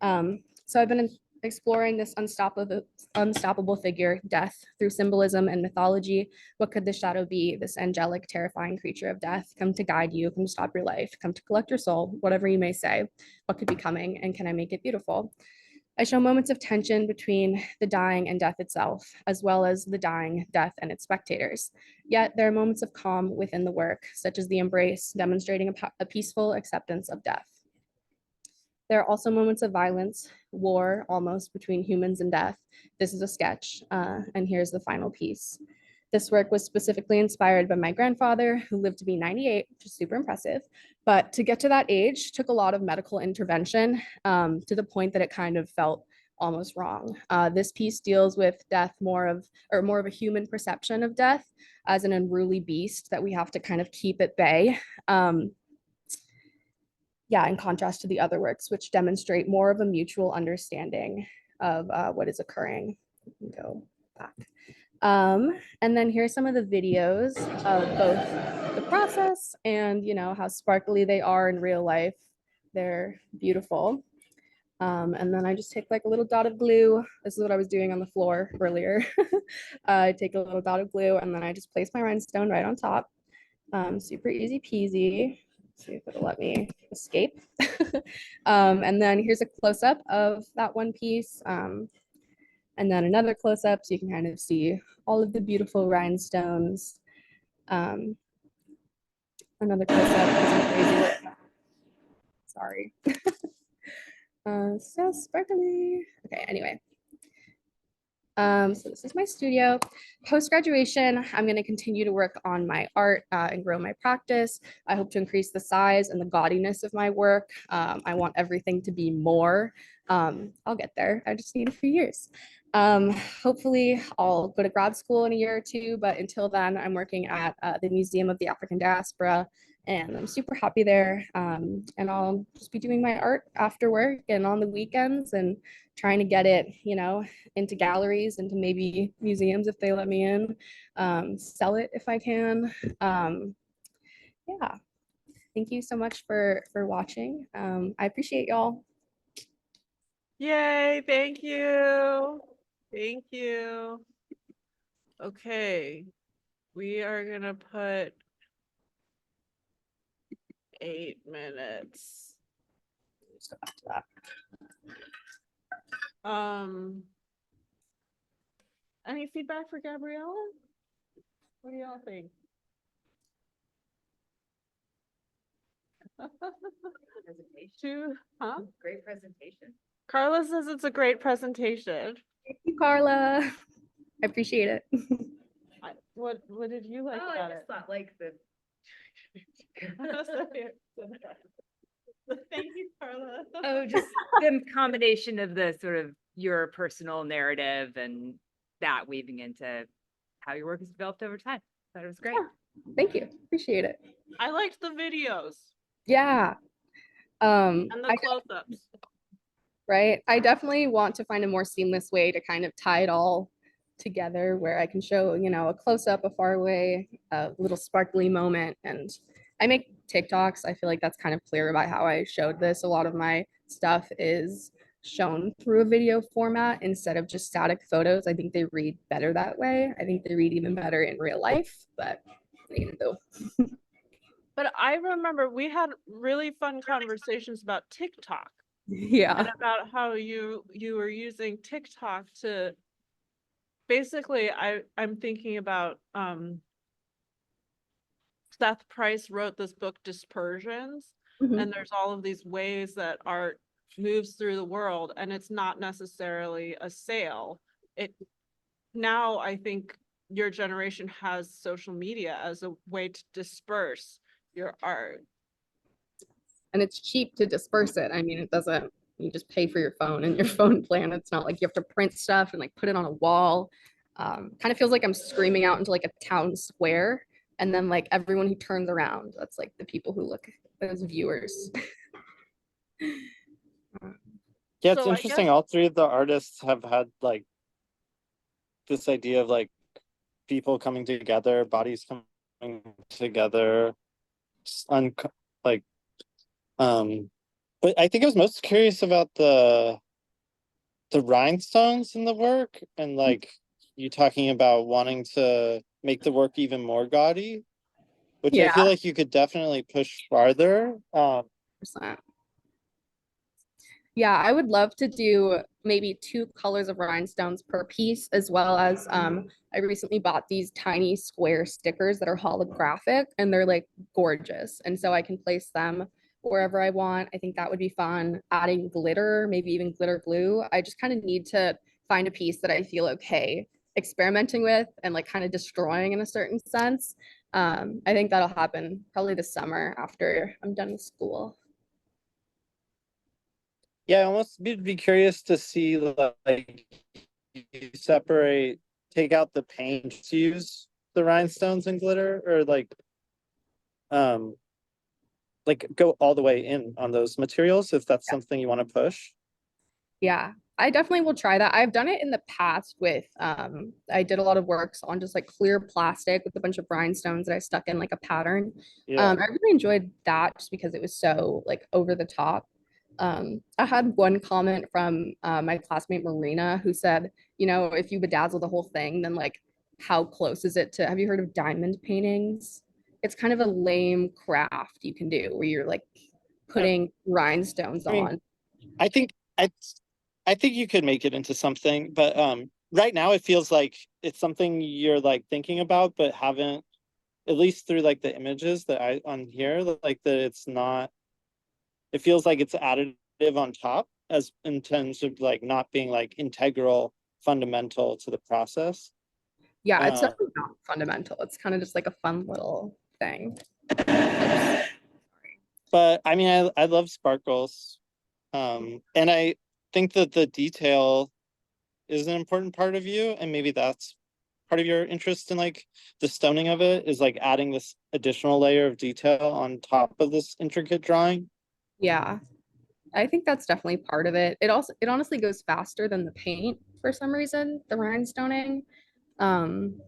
So I've been exploring this unstoppable figure, death, through symbolism and mythology. What could the shadow be? This angelic, terrifying creature of death, come to guide you, come to stop your life, come to collect your soul, whatever you may say. What could be coming, and can I make it beautiful? I show moments of tension between the dying and death itself, as well as the dying, death, and its spectators. Yet there are moments of calm within the work, such as the embrace, demonstrating a peaceful acceptance of death. There are also moments of violence, war almost, between humans and death. This is a sketch, and here's the final piece. This work was specifically inspired by my grandfather, who lived to be 98, which is super impressive. But to get to that age took a lot of medical intervention to the point that it kind of felt almost wrong. This piece deals with death more of a human perception of death as an unruly beast that we have to kind of keep at bay. Yeah, in contrast to the other works, which demonstrate more of a mutual understanding of what is occurring. We can go back. And then here's some of the videos of both the process and, you know, how sparkly they are in real life. They're beautiful. And then I just take like a little dot of glue. This is what I was doing on the floor earlier. I take a little dot of glue and then I just place my rhinestone right on top. Super easy peasy. Let's see if it'll let me escape. And then here's a close-up of that one piece. And then another close-up so you can kind of see all of the beautiful rhinestones. Another close-up. Sorry. So sparkly. Okay, anyway. So this is my studio. Post-graduation, I'm going to continue to work on my art and grow my practice. I hope to increase the size and the gaudiness of my work. I want everything to be more. I'll get there. I just need a few years. Hopefully I'll go to grad school in a year or two, but until then I'm working at the Museum of the African Diaspora and I'm super happy there. And I'll just be doing my art after work and on the weekends and trying to get it, you know, into galleries, into maybe museums if they let me in, sell it if I can. Yeah, thank you so much for watching. I appreciate y'all. Yay, thank you. Thank you. Okay, we are gonna put 8 minutes. Let's go back to that. Any feedback for Gabriela? What do y'all think? Great presentation. Carla says it's a great presentation. Thank you, Carla. I appreciate it. What did you like Oh, about I it? just thought like the. Thank you, Carla. Oh, just the combination of the sort of your personal narrative and that weaving into how your work has developed over time. Thought it was great. Yeah, thank you. Appreciate it. I liked the videos Yeah. and the I close-ups. right? I definitely want to find a more seamless way to kind of tie it all together where I can show, you know, a close up, a far away, a little sparkly moment. And I make TikToks. I feel like that's kind of clear about how I showed this. A lot of my stuff is shown through a video format instead of just static photos. I think they read better that way. I think they read even better in real life, but you know. But I remember we had really fun conversations about TikTok. Yeah. And about how you were using TikTok to basically I'm thinking about Seth Price wrote this book Dispersions, Mhm. and there's all of these ways that art moves through the world and it's not necessarily a sale. It now I think your generation has social media as a way to disperse your art. And it's cheap to disperse it. I mean, it doesn't, you just pay for your phone and your phone plan. It's not like you have to print stuff and like put it on a wall. Kind of feels like I'm screaming out into like a town square. And then like everyone who turns around, that's like the people who look as viewers. Yeah, it's So I interesting. guess- All three of the artists have had like this idea of like people coming together, bodies coming together, like but I think I was most curious about the rhinestones in the work and like you talking about wanting to make the work even more gaudy, which I feel Yeah. like you could definitely push farther. 100%. Yeah, I would love to do maybe 2 colors of rhinestones per piece, as well as I recently bought these tiny square stickers that are holographic and they're like gorgeous. And so I can place them wherever I want. I think that would be fun. Adding glitter, maybe even glitter glue. I just kind of need to find a piece that I feel okay experimenting with and like kind of destroying in a certain sense. I think that'll happen probably this summer after I'm done with school. Yeah, I almost be curious to see like you separate, take out the paint to use the rhinestones and glitter, or like go all the way in on those materials if that's something you want to push. Yeah, I definitely will try that. I've done it in the past with I did a lot of works on just like clear plastic with a bunch of rhinestones that I stuck in like a pattern. Yeah. I really enjoyed that just because it was so like over the top. I had one comment from my classmate Marina who said, you know, if you bedazzle the whole thing, then like how close is it to, have you heard of diamond paintings? It's kind of a lame craft you can do where you're like putting rhinestones I mean, on. I think I think you could make it into something, but right now it feels like it's something you're like thinking about, but haven't, at least through like the images that I on here, like that it's not, it feels like it's additive on top as in terms of like not being like integral, fundamental to the process. Yeah, it's Uh, definitely not fundamental. It's kind of just like a fun little thing. but I mean, I love sparkles. And I think that the detail is an important part of you, and maybe that's part of your interest in like the stoning of it, is like adding this additional layer of detail on top of this intricate drawing. Yeah, I think that's definitely part of it. It honestly goes faster than the paint for some reason, the rhinestoning. Um,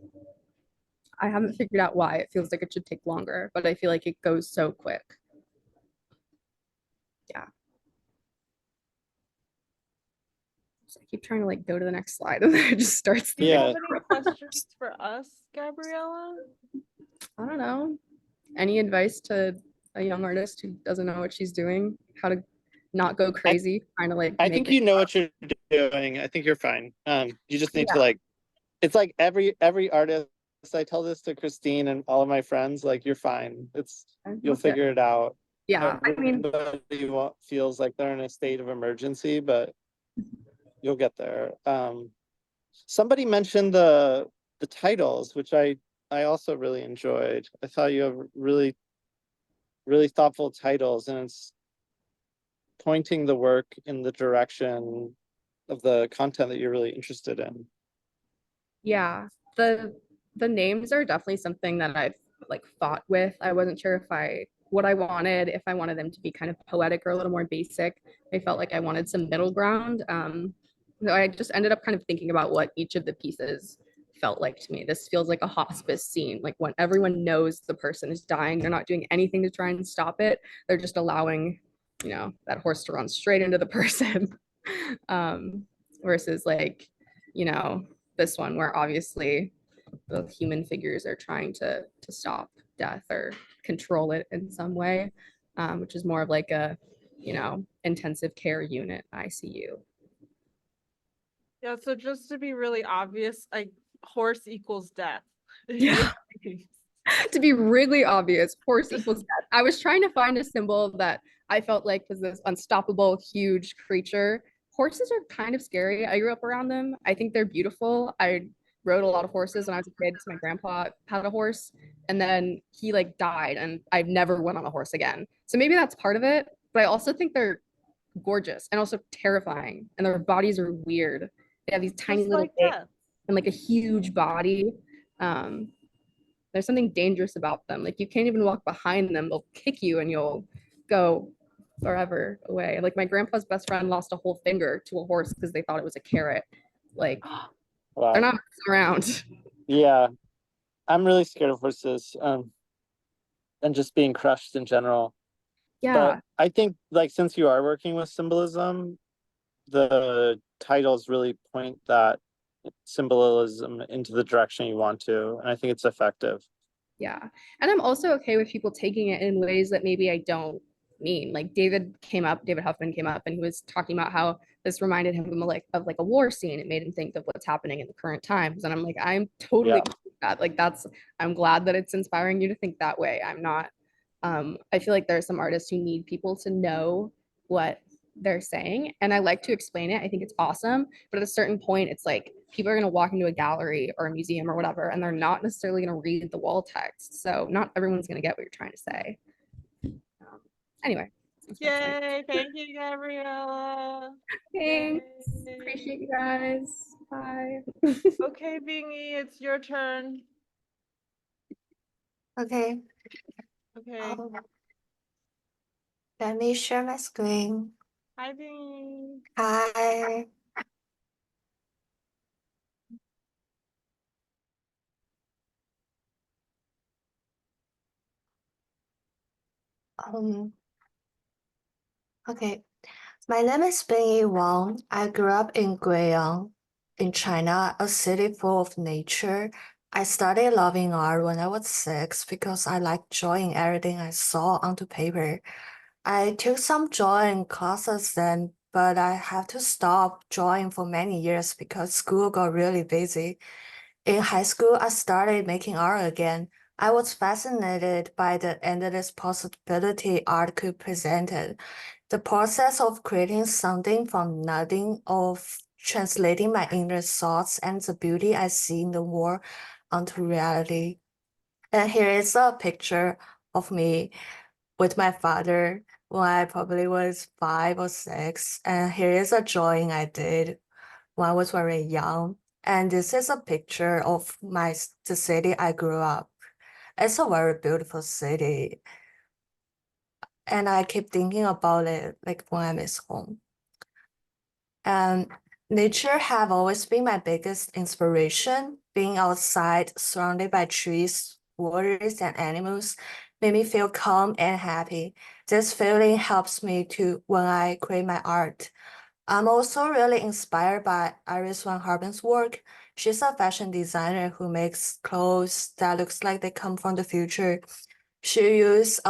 I haven't figured out why. It feels like it should take longer, but I feel like it goes so quick. Yeah. So I keep trying to like go to the next slide and then it just starts. Do you Yeah. have any questions for us, Gabriela? I don't know. Any advice to a young artist who doesn't know what she's doing? How to not go crazy, trying to like I make think it you know what you're doing. I think you're fine. You just need to Yeah. like, it's like every artist, I tell this to Christine and all of my friends, like you're fine. You'll Okay. figure it out. Yeah, I mean, Everybody feels like they're in a state of emergency, but you'll get there. Somebody mentioned the titles, which I also really enjoyed. I thought you have really thoughtful titles, and it's pointing the work in the direction of the content that you're really interested in. yeah, the names are definitely something that I've like fought with. I wasn't sure what I wanted, if I wanted them to be kind of poetic or a little more basic. I felt like I wanted some middle ground. So I just ended up kind of thinking about what each of the pieces felt like to me. This feels like a hospice scene, like when everyone knows the person is dying, they're not doing anything to try and stop it. They're just allowing, you know, that horse to run straight into the person. um, versus like, you know, this one where obviously the human figures are trying to stop death or control it in some way, which is more of like a, you know, intensive care unit ICU. Yeah, so just to be really obvious, like horse equals death. Yeah. To be really obvious, horse equals death. I was trying to find a symbol that I felt like was this unstoppable, huge creature. Horses are kind of scary. I grew up around them. I think they're beautiful. I rode a lot of horses when I was a kid because my grandpa had a horse, and then he like died, and I've never went on a horse again. So maybe that's part of it. But I also think they're gorgeous and also terrifying, and their bodies are weird. They have these tiny Just little like legs death. and like a huge body. Um, there's something dangerous about them. Like you can't even walk behind them. They'll kick you and you'll go forever away. Like my grandpa's best friend lost a whole finger to a horse because they thought it was a carrot. Like Wow. they're not around. Yeah, I'm really scared of horses, and just being crushed in general. Yeah. But I think like since you are working with symbolism, the titles really point that symbolism into the direction you want to, and I think it's effective. Yeah. And I'm also okay with people taking it in ways that maybe I don't mean. Like David Huffman came up and he was talking about how this reminded him of like a war scene. It made him think of what's happening in the current times. And I'm like, I'm totally Yeah. cool with that. Like I'm glad that it's inspiring you to think that way. I'm not I feel like there are some artists who need people to know what they're saying, and I like to explain it. I think it's awesome, but at a certain point it's like people are going to walk into a gallery or a museum or whatever and they're not necessarily going to read the wall text, so not everyone's going to get what you're trying to say. Anyway, Yay, thank you, Gabriela. thanks. Yay. Appreciate you guys. Bye. Okay, Bingyi, it's your turn. Okay. Okay. Let me share my screen. Hi, Bingyi. Hi. Um, okay. My name is Bingyi Wang. I grew up in Guiyang, in China, a city full of nature. I started loving art when I was 6 because I liked drawing everything I saw onto paper. I took some drawing classes then, but I had to stop drawing for many years because school got really busy. In high school, I started making art again. I was fascinated by the endless possibility art could present. The process of creating something from nothing, of translating my inner thoughts and the beauty I see in the world onto reality. And here is a picture of me with my father when I probably was 5 or 6. And here is a drawing I did when I was very young. And this is a picture of the city I grew up. It's a very beautiful city. And I keep thinking about it like when I miss home. And nature have always been my biggest inspiration. Being outside, surrounded by trees, waters, and animals, made me feel calm and happy. This feeling helps me to when I create my art. I'm also really inspired by Iris Van Harpen's work. She's a fashion designer who makes clothes that looks like they come from the future. She used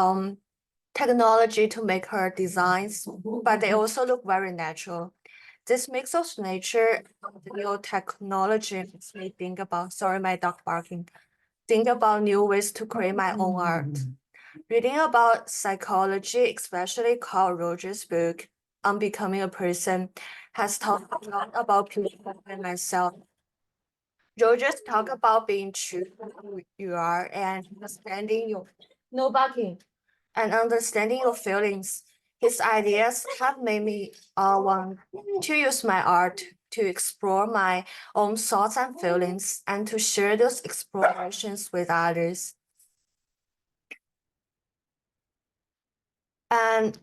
technology to make her designs, but they also look very natural. This mix of nature and new technology makes me think about, sorry, my dog barking, think about new ways to create my own art. Reading about psychology, especially Carl Rogers' book, On Becoming a Person, has taught a lot about people and myself. Rogers talk about being true to who you are and understanding your no barking and understanding your feelings. His ideas have made me want to use my art to explore my own thoughts and feelings and to share those explorations with others. And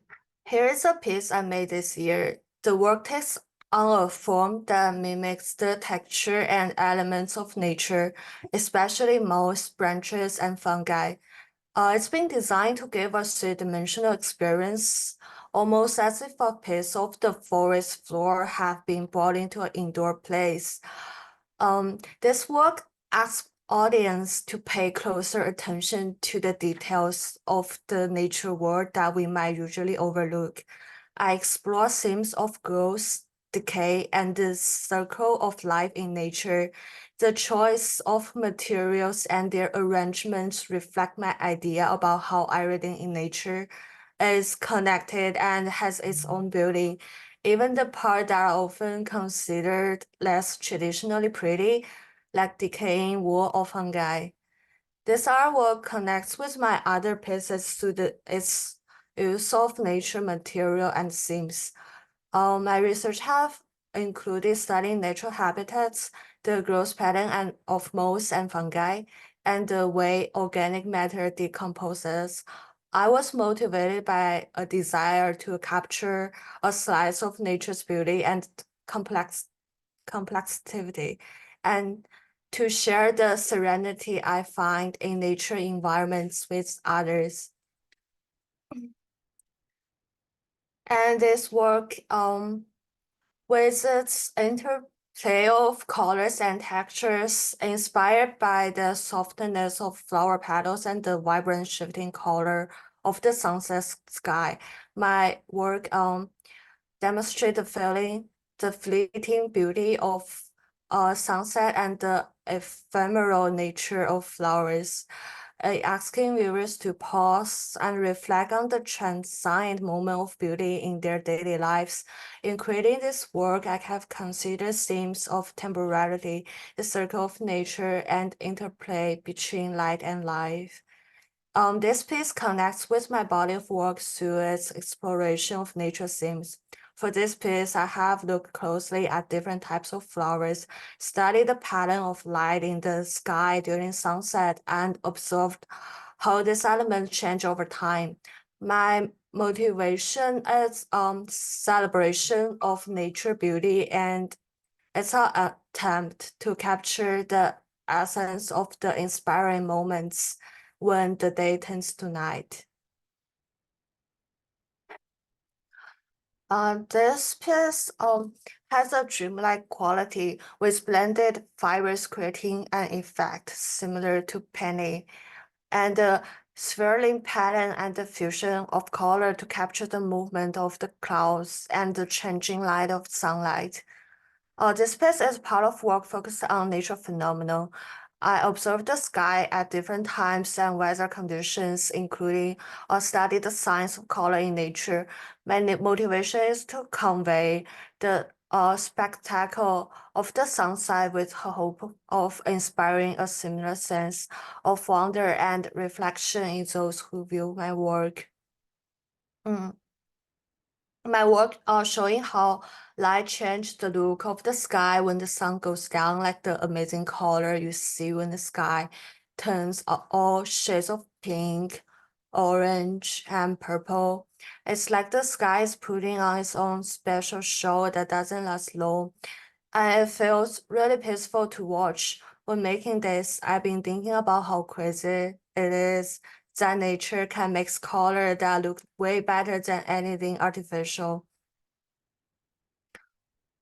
here is a piece I made this year. The work takes on a form that mimics the texture and elements of nature, especially moss, branches, and fungi. It's been designed to give a three-dimensional experience, almost as if a piece of the forest floor have been brought into an indoor place. This work asks audience to pay closer attention to the details of the nature world that we might usually overlook. I explore themes of growth, decay, and the circle of life in nature. The choice of materials and their arrangements reflect my idea about how everything in nature is connected and has its own beauty. Even the parts that are often considered less traditionally pretty, like decaying wood or fungi. This artwork connects with my other pieces to its use of nature material and themes. My research have included studying natural habitats, the growth pattern of moss and fungi, and the way organic matter decomposes. I was motivated by a desire to capture a slice of nature's beauty and complexity, and to share the serenity I find in nature environments with others. And this work, with its interplay of colors and textures, inspired by the softness of flower petals and the vibrant shifting color of the sunset sky. My work demonstrate the fleeting beauty of sunset and the ephemeral nature of flowers, asking viewers to pause and reflect on the transient moment of beauty in their daily lives. In creating this work, I have considered themes of temporality, the circle of nature, and interplay between light and life. This piece connects with my body of work through its exploration of nature themes. For this piece, I have looked closely at different types of flowers, studied the pattern of light in the sky during sunset, and observed how these elements change over time. My motivation is celebration of nature beauty, and it's an attempt to capture the essence of the inspiring moments when the day turns to night. This piece has a dreamlike quality with blended fibers creating an effect similar to penny, and the swirling pattern and the fusion of color to capture the movement of the clouds and the changing light of sunlight. This piece is part of work focused on nature phenomena. I observed the sky at different times and weather conditions, including study the science of color in nature. My motivation is to convey the spectacle of the sunset with hope of inspiring a similar sense of wonder and reflection in those who view my work. My work showing how light changes the look of the sky when the sun goes down, like the amazing color you see when the sky turns all shades of pink, orange, and purple. It's like the sky is putting on its own special show that doesn't last long. And it feels really peaceful to watch. When making this, I've been thinking about how crazy it is that nature can make color that look way better than anything artificial.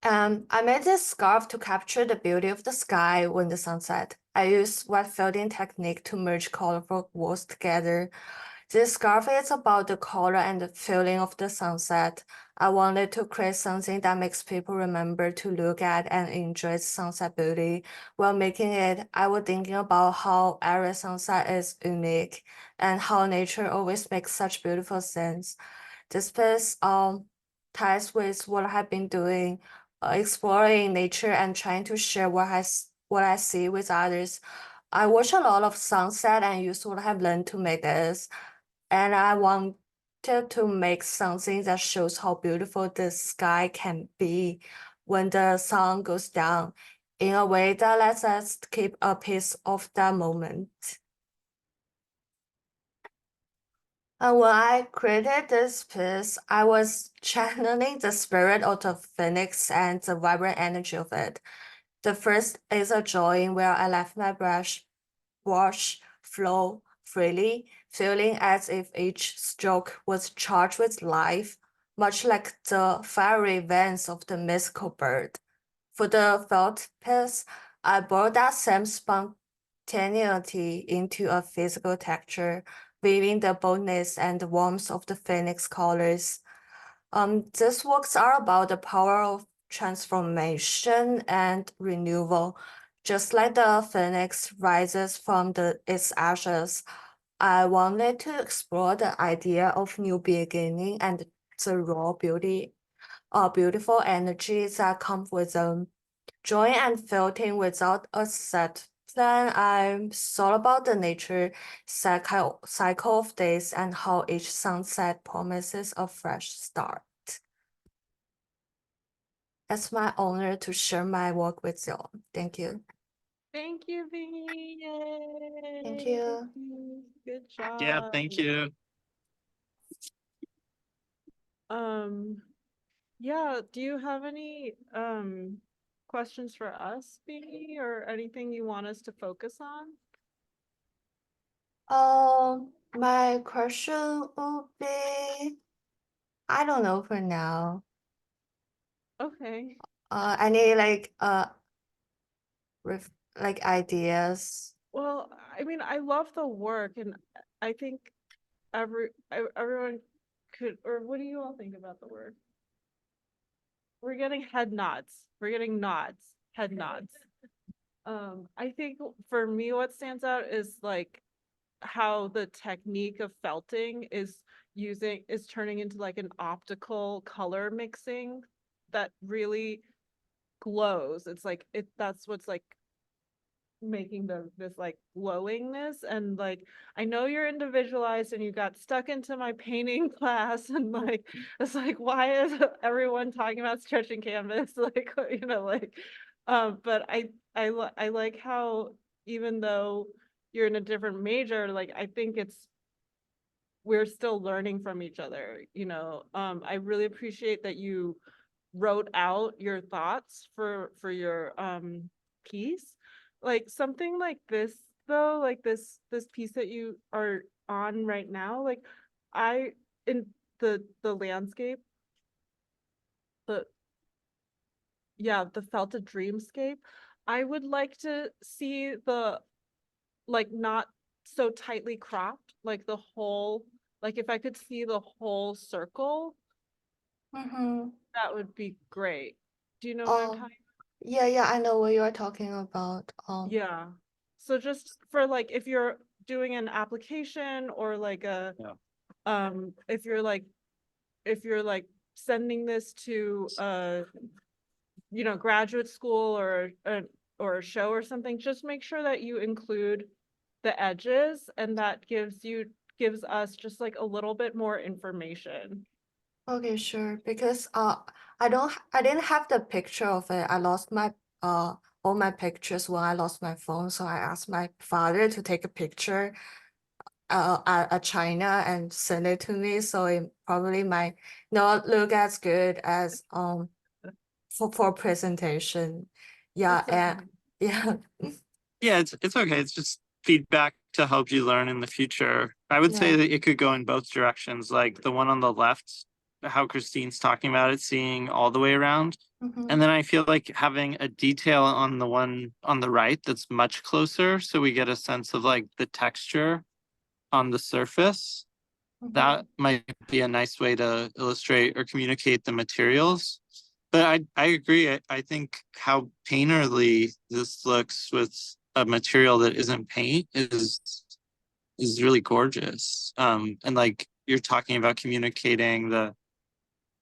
I made this scarf to capture the beauty of the sky when the sun set. I used wet felting technique to merge colorful walls together. This scarf is about the color and the feeling of the sunset. I wanted to create something that makes people remember to look at and enjoy the sunset beauty. While making it, I was thinking about how every sunset is unique and how nature always makes such beautiful things. This piece ties with what I have been doing, exploring nature and trying to share what I see with others. I watch a lot of sunset and use what I have learned to make this. And I wanted to make something that shows how beautiful the sky can be when the sun goes down in a way that lets us keep a piece of that moment. And when I created this piece, I was channeling the spirit of the phoenix and the vibrant energy of it. The first is a drawing where I left my brush flow freely, feeling as if each stroke was charged with life, much like the fiery veins of the mythical bird. For the felt piece, I brought that same spontaneity into a physical texture, weaving the boldness and the warmth of the phoenix colors. These works are about the power of transformation and renewal. Just like the phoenix rises from its ashes, I wanted to explore the idea of new beginning and the raw beauty, beautiful energies that come with them. Drawing and felting without a set plan, I'm thought about the nature cycle of days and how each sunset promises a fresh start. It's my honor to share my work with you. Thank you. Thank you, Bingyi. Yay. Thank you. Good job. Yeah, thank you. Yeah, do you have any questions for us, Bingyi, or anything you want us to focus on? My question would be, I don't know for now. Okay. Any like ideas? Well, I mean, I love the work, and I think everyone could, or what do you all think about the work? We're getting head nods. We're getting nods, head nods. I think for me, what stands out is like how the technique of felting is turning into like an optical color mixing that really glows. It's like that's what's like making this like glowingness. And like I know you're individualized and you got stuck into my painting class, and like it's like, why is everyone talking about stretching canvas? Like, like but I like how even though you're in a different major, like I think we're still learning from each other. I really appreciate that you wrote out your thoughts for your piece. Like something like this though, like this piece that you are on right now, like I in the landscape, yeah, the felted dreamscape. I would like to see the, like, not so tightly cropped, like the whole, like if I could see the whole circle, Mm-hmm. that would be great. Do you know what I'm Oh, talking? yeah, I know what you're talking about. Yeah. So just for like, if you're doing an application or like Yeah. if you're like sending this to you know, graduate school or a show or something, just make sure that you include the edges, and that gives us just like a little bit more information. Okay, sure. Because I didn't have the picture of it. I lost my all my pictures when I lost my phone, so I asked my father to take a picture at China and send it to me. So it probably might not look as good as for presentation. Yeah, That's and okay. yeah. Yeah, it's okay. It's just feedback to help you learn in the future. I would say Yeah. that it could go in both directions. Like the one on the left, how Christine's talking about it, seeing all the way around. Mm-hmm. And then I feel like having a detail on the one on the right that's much closer, so we get a sense of like the texture on the surface. That might be a nice way to illustrate or communicate the materials. But I agree. I think how painterly this looks with a material that isn't paint is really gorgeous. And like you're talking about communicating the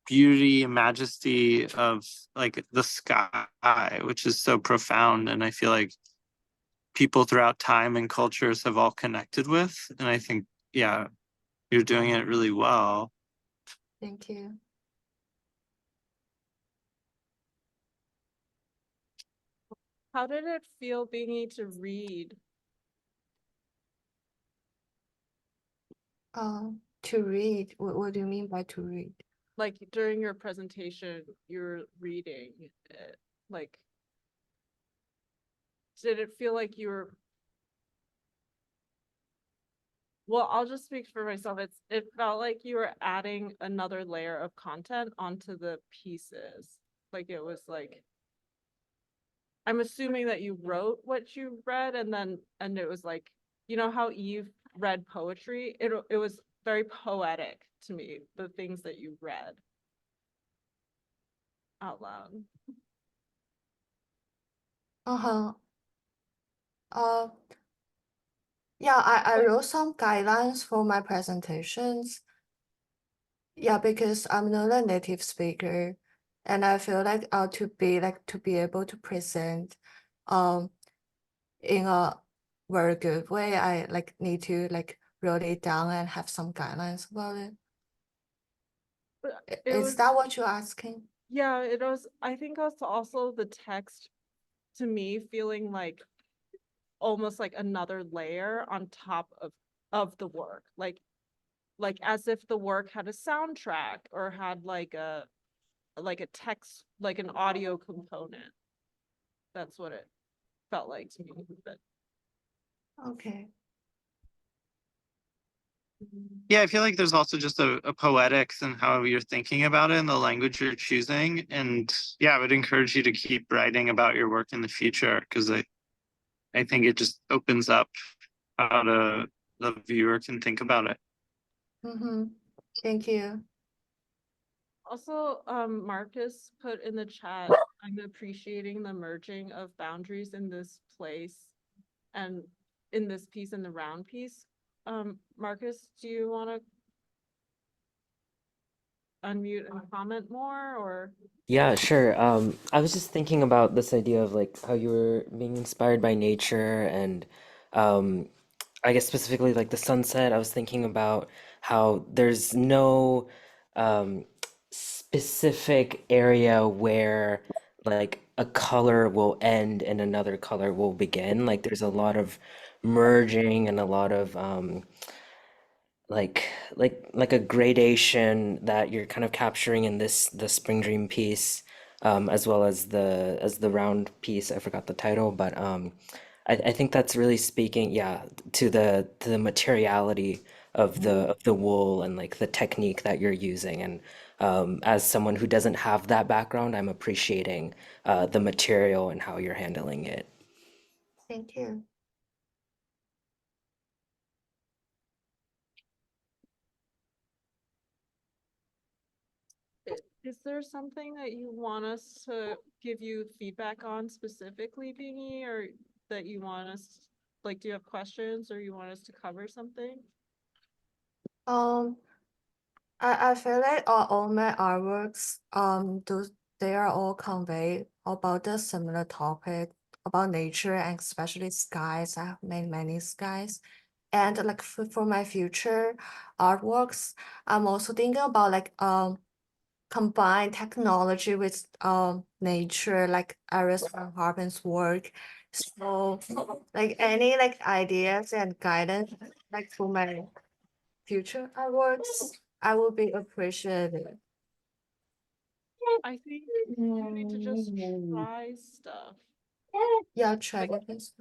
beauty and majesty of like the sky, which is so profound. And I feel like people throughout time and cultures have all connected with. And I think, yeah, you're doing it really well. Thank you. How did it feel being to read? To read. What do you mean by to read? Like during your presentation, you're reading it. Like, did it feel like you were? Well, I'll just speak for myself. It felt like you were adding another layer of content onto the pieces. Like it was like, I'm assuming that you wrote what you read, and it was like, you know how Eve read poetry? It was very poetic to me, the things that you read out loud. Uh-huh. Uh, yeah, I wrote some guidelines for my presentations. Yeah, because I'm not a native speaker, and I feel like to be able to present in a very good way, I like need to like write it down and have some guidelines about it. But Is was, that what you're asking? yeah, it was, I think also the text to me feeling like almost like another layer on top of the work. Like as if the work had a soundtrack or had like a text, like an audio component. That's what it felt like to me. But Okay. Yeah, I feel like there's also just a poetics in how you're thinking about it and the language you're choosing. And yeah, I would encourage you to keep writing about your work in the future because I think it just opens up how the viewer can think about it. Mm-hmm. Thank you. also, Marcus put in the chat, I'm appreciating the merging of boundaries in this place and in this piece and the round piece. Marcus, do you want to unmute and comment more, or? Yeah, sure. I was just thinking about this idea of like how you were being inspired by nature and um, I guess specifically like the sunset. I was thinking about how there's no specific area where like a color will end and another color will begin. Like there's a lot of merging and a lot of like like a gradation that you're kind of capturing in this the Spring Dream piece, as well as the round piece. I forgot the title, but I think that's really speaking, yeah, to the materiality of the wool and like the technique that you're using. And as someone who doesn't have that background, I'm appreciating the material and how you're handling it. Thank you. Is there something that you want us to give you feedback on specifically, Bingyi, or that you want us, like, do you have questions or you want us to cover something? I feel like all my artworks, they are all convey about the similar topic about nature and especially skies. I have made many skies. And like for my future artworks, I'm also thinking about like combine technology with nature, like Iris van Harpen's work. So like any like ideas and guidance like for my future artworks, I would be appreciated. I think you need to just try stuff. Yeah, try this.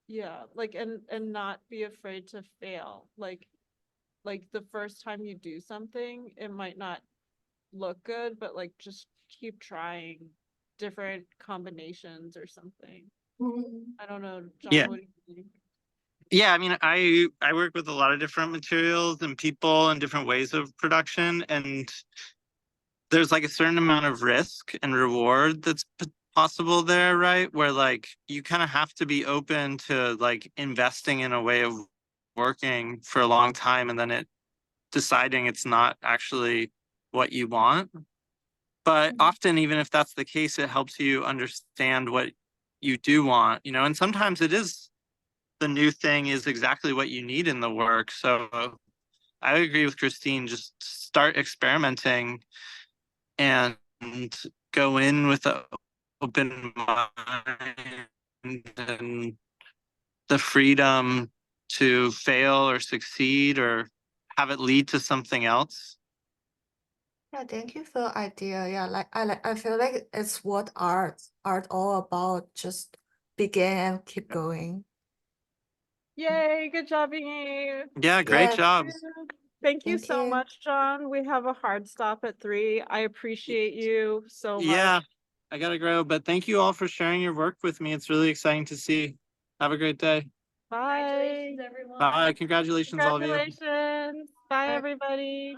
Yeah, like, and not be afraid to fail. Like the first time you do something, it might not look good, but like just keep trying different combinations or something. I don't know, John, Yeah. what do you think? Yeah, I mean, I work with a lot of different materials and people and different ways of production, and there's like a certain amount of risk and reward that's possible there, right? Where like you kind of have to be open to like investing in a way of working for a long time and then it deciding it's not actually what you want. But often, even if that's the case, it helps you understand what you do want, you know, and sometimes it is the new thing is exactly what you need in the work. So I agree with Christine, just start experimenting and go in with an open mind and the freedom to fail or succeed or have it lead to something else. Yeah, thank you for the idea. Yeah, I feel like it's what art all about. Just begin and keep going. Yay, good job, Bingyi. Yeah, great Yeah. job. Thank you Thank so you. much, John. We have a hard stop at 3. I appreciate you so much. Yeah, I gotta go, but thank you all for sharing your work with me. It's really exciting to see. Have a great day. Bye. Congratulations, everyone. Bye. Congratulations, all of you. Congratulations. Bye, Bye. everybody.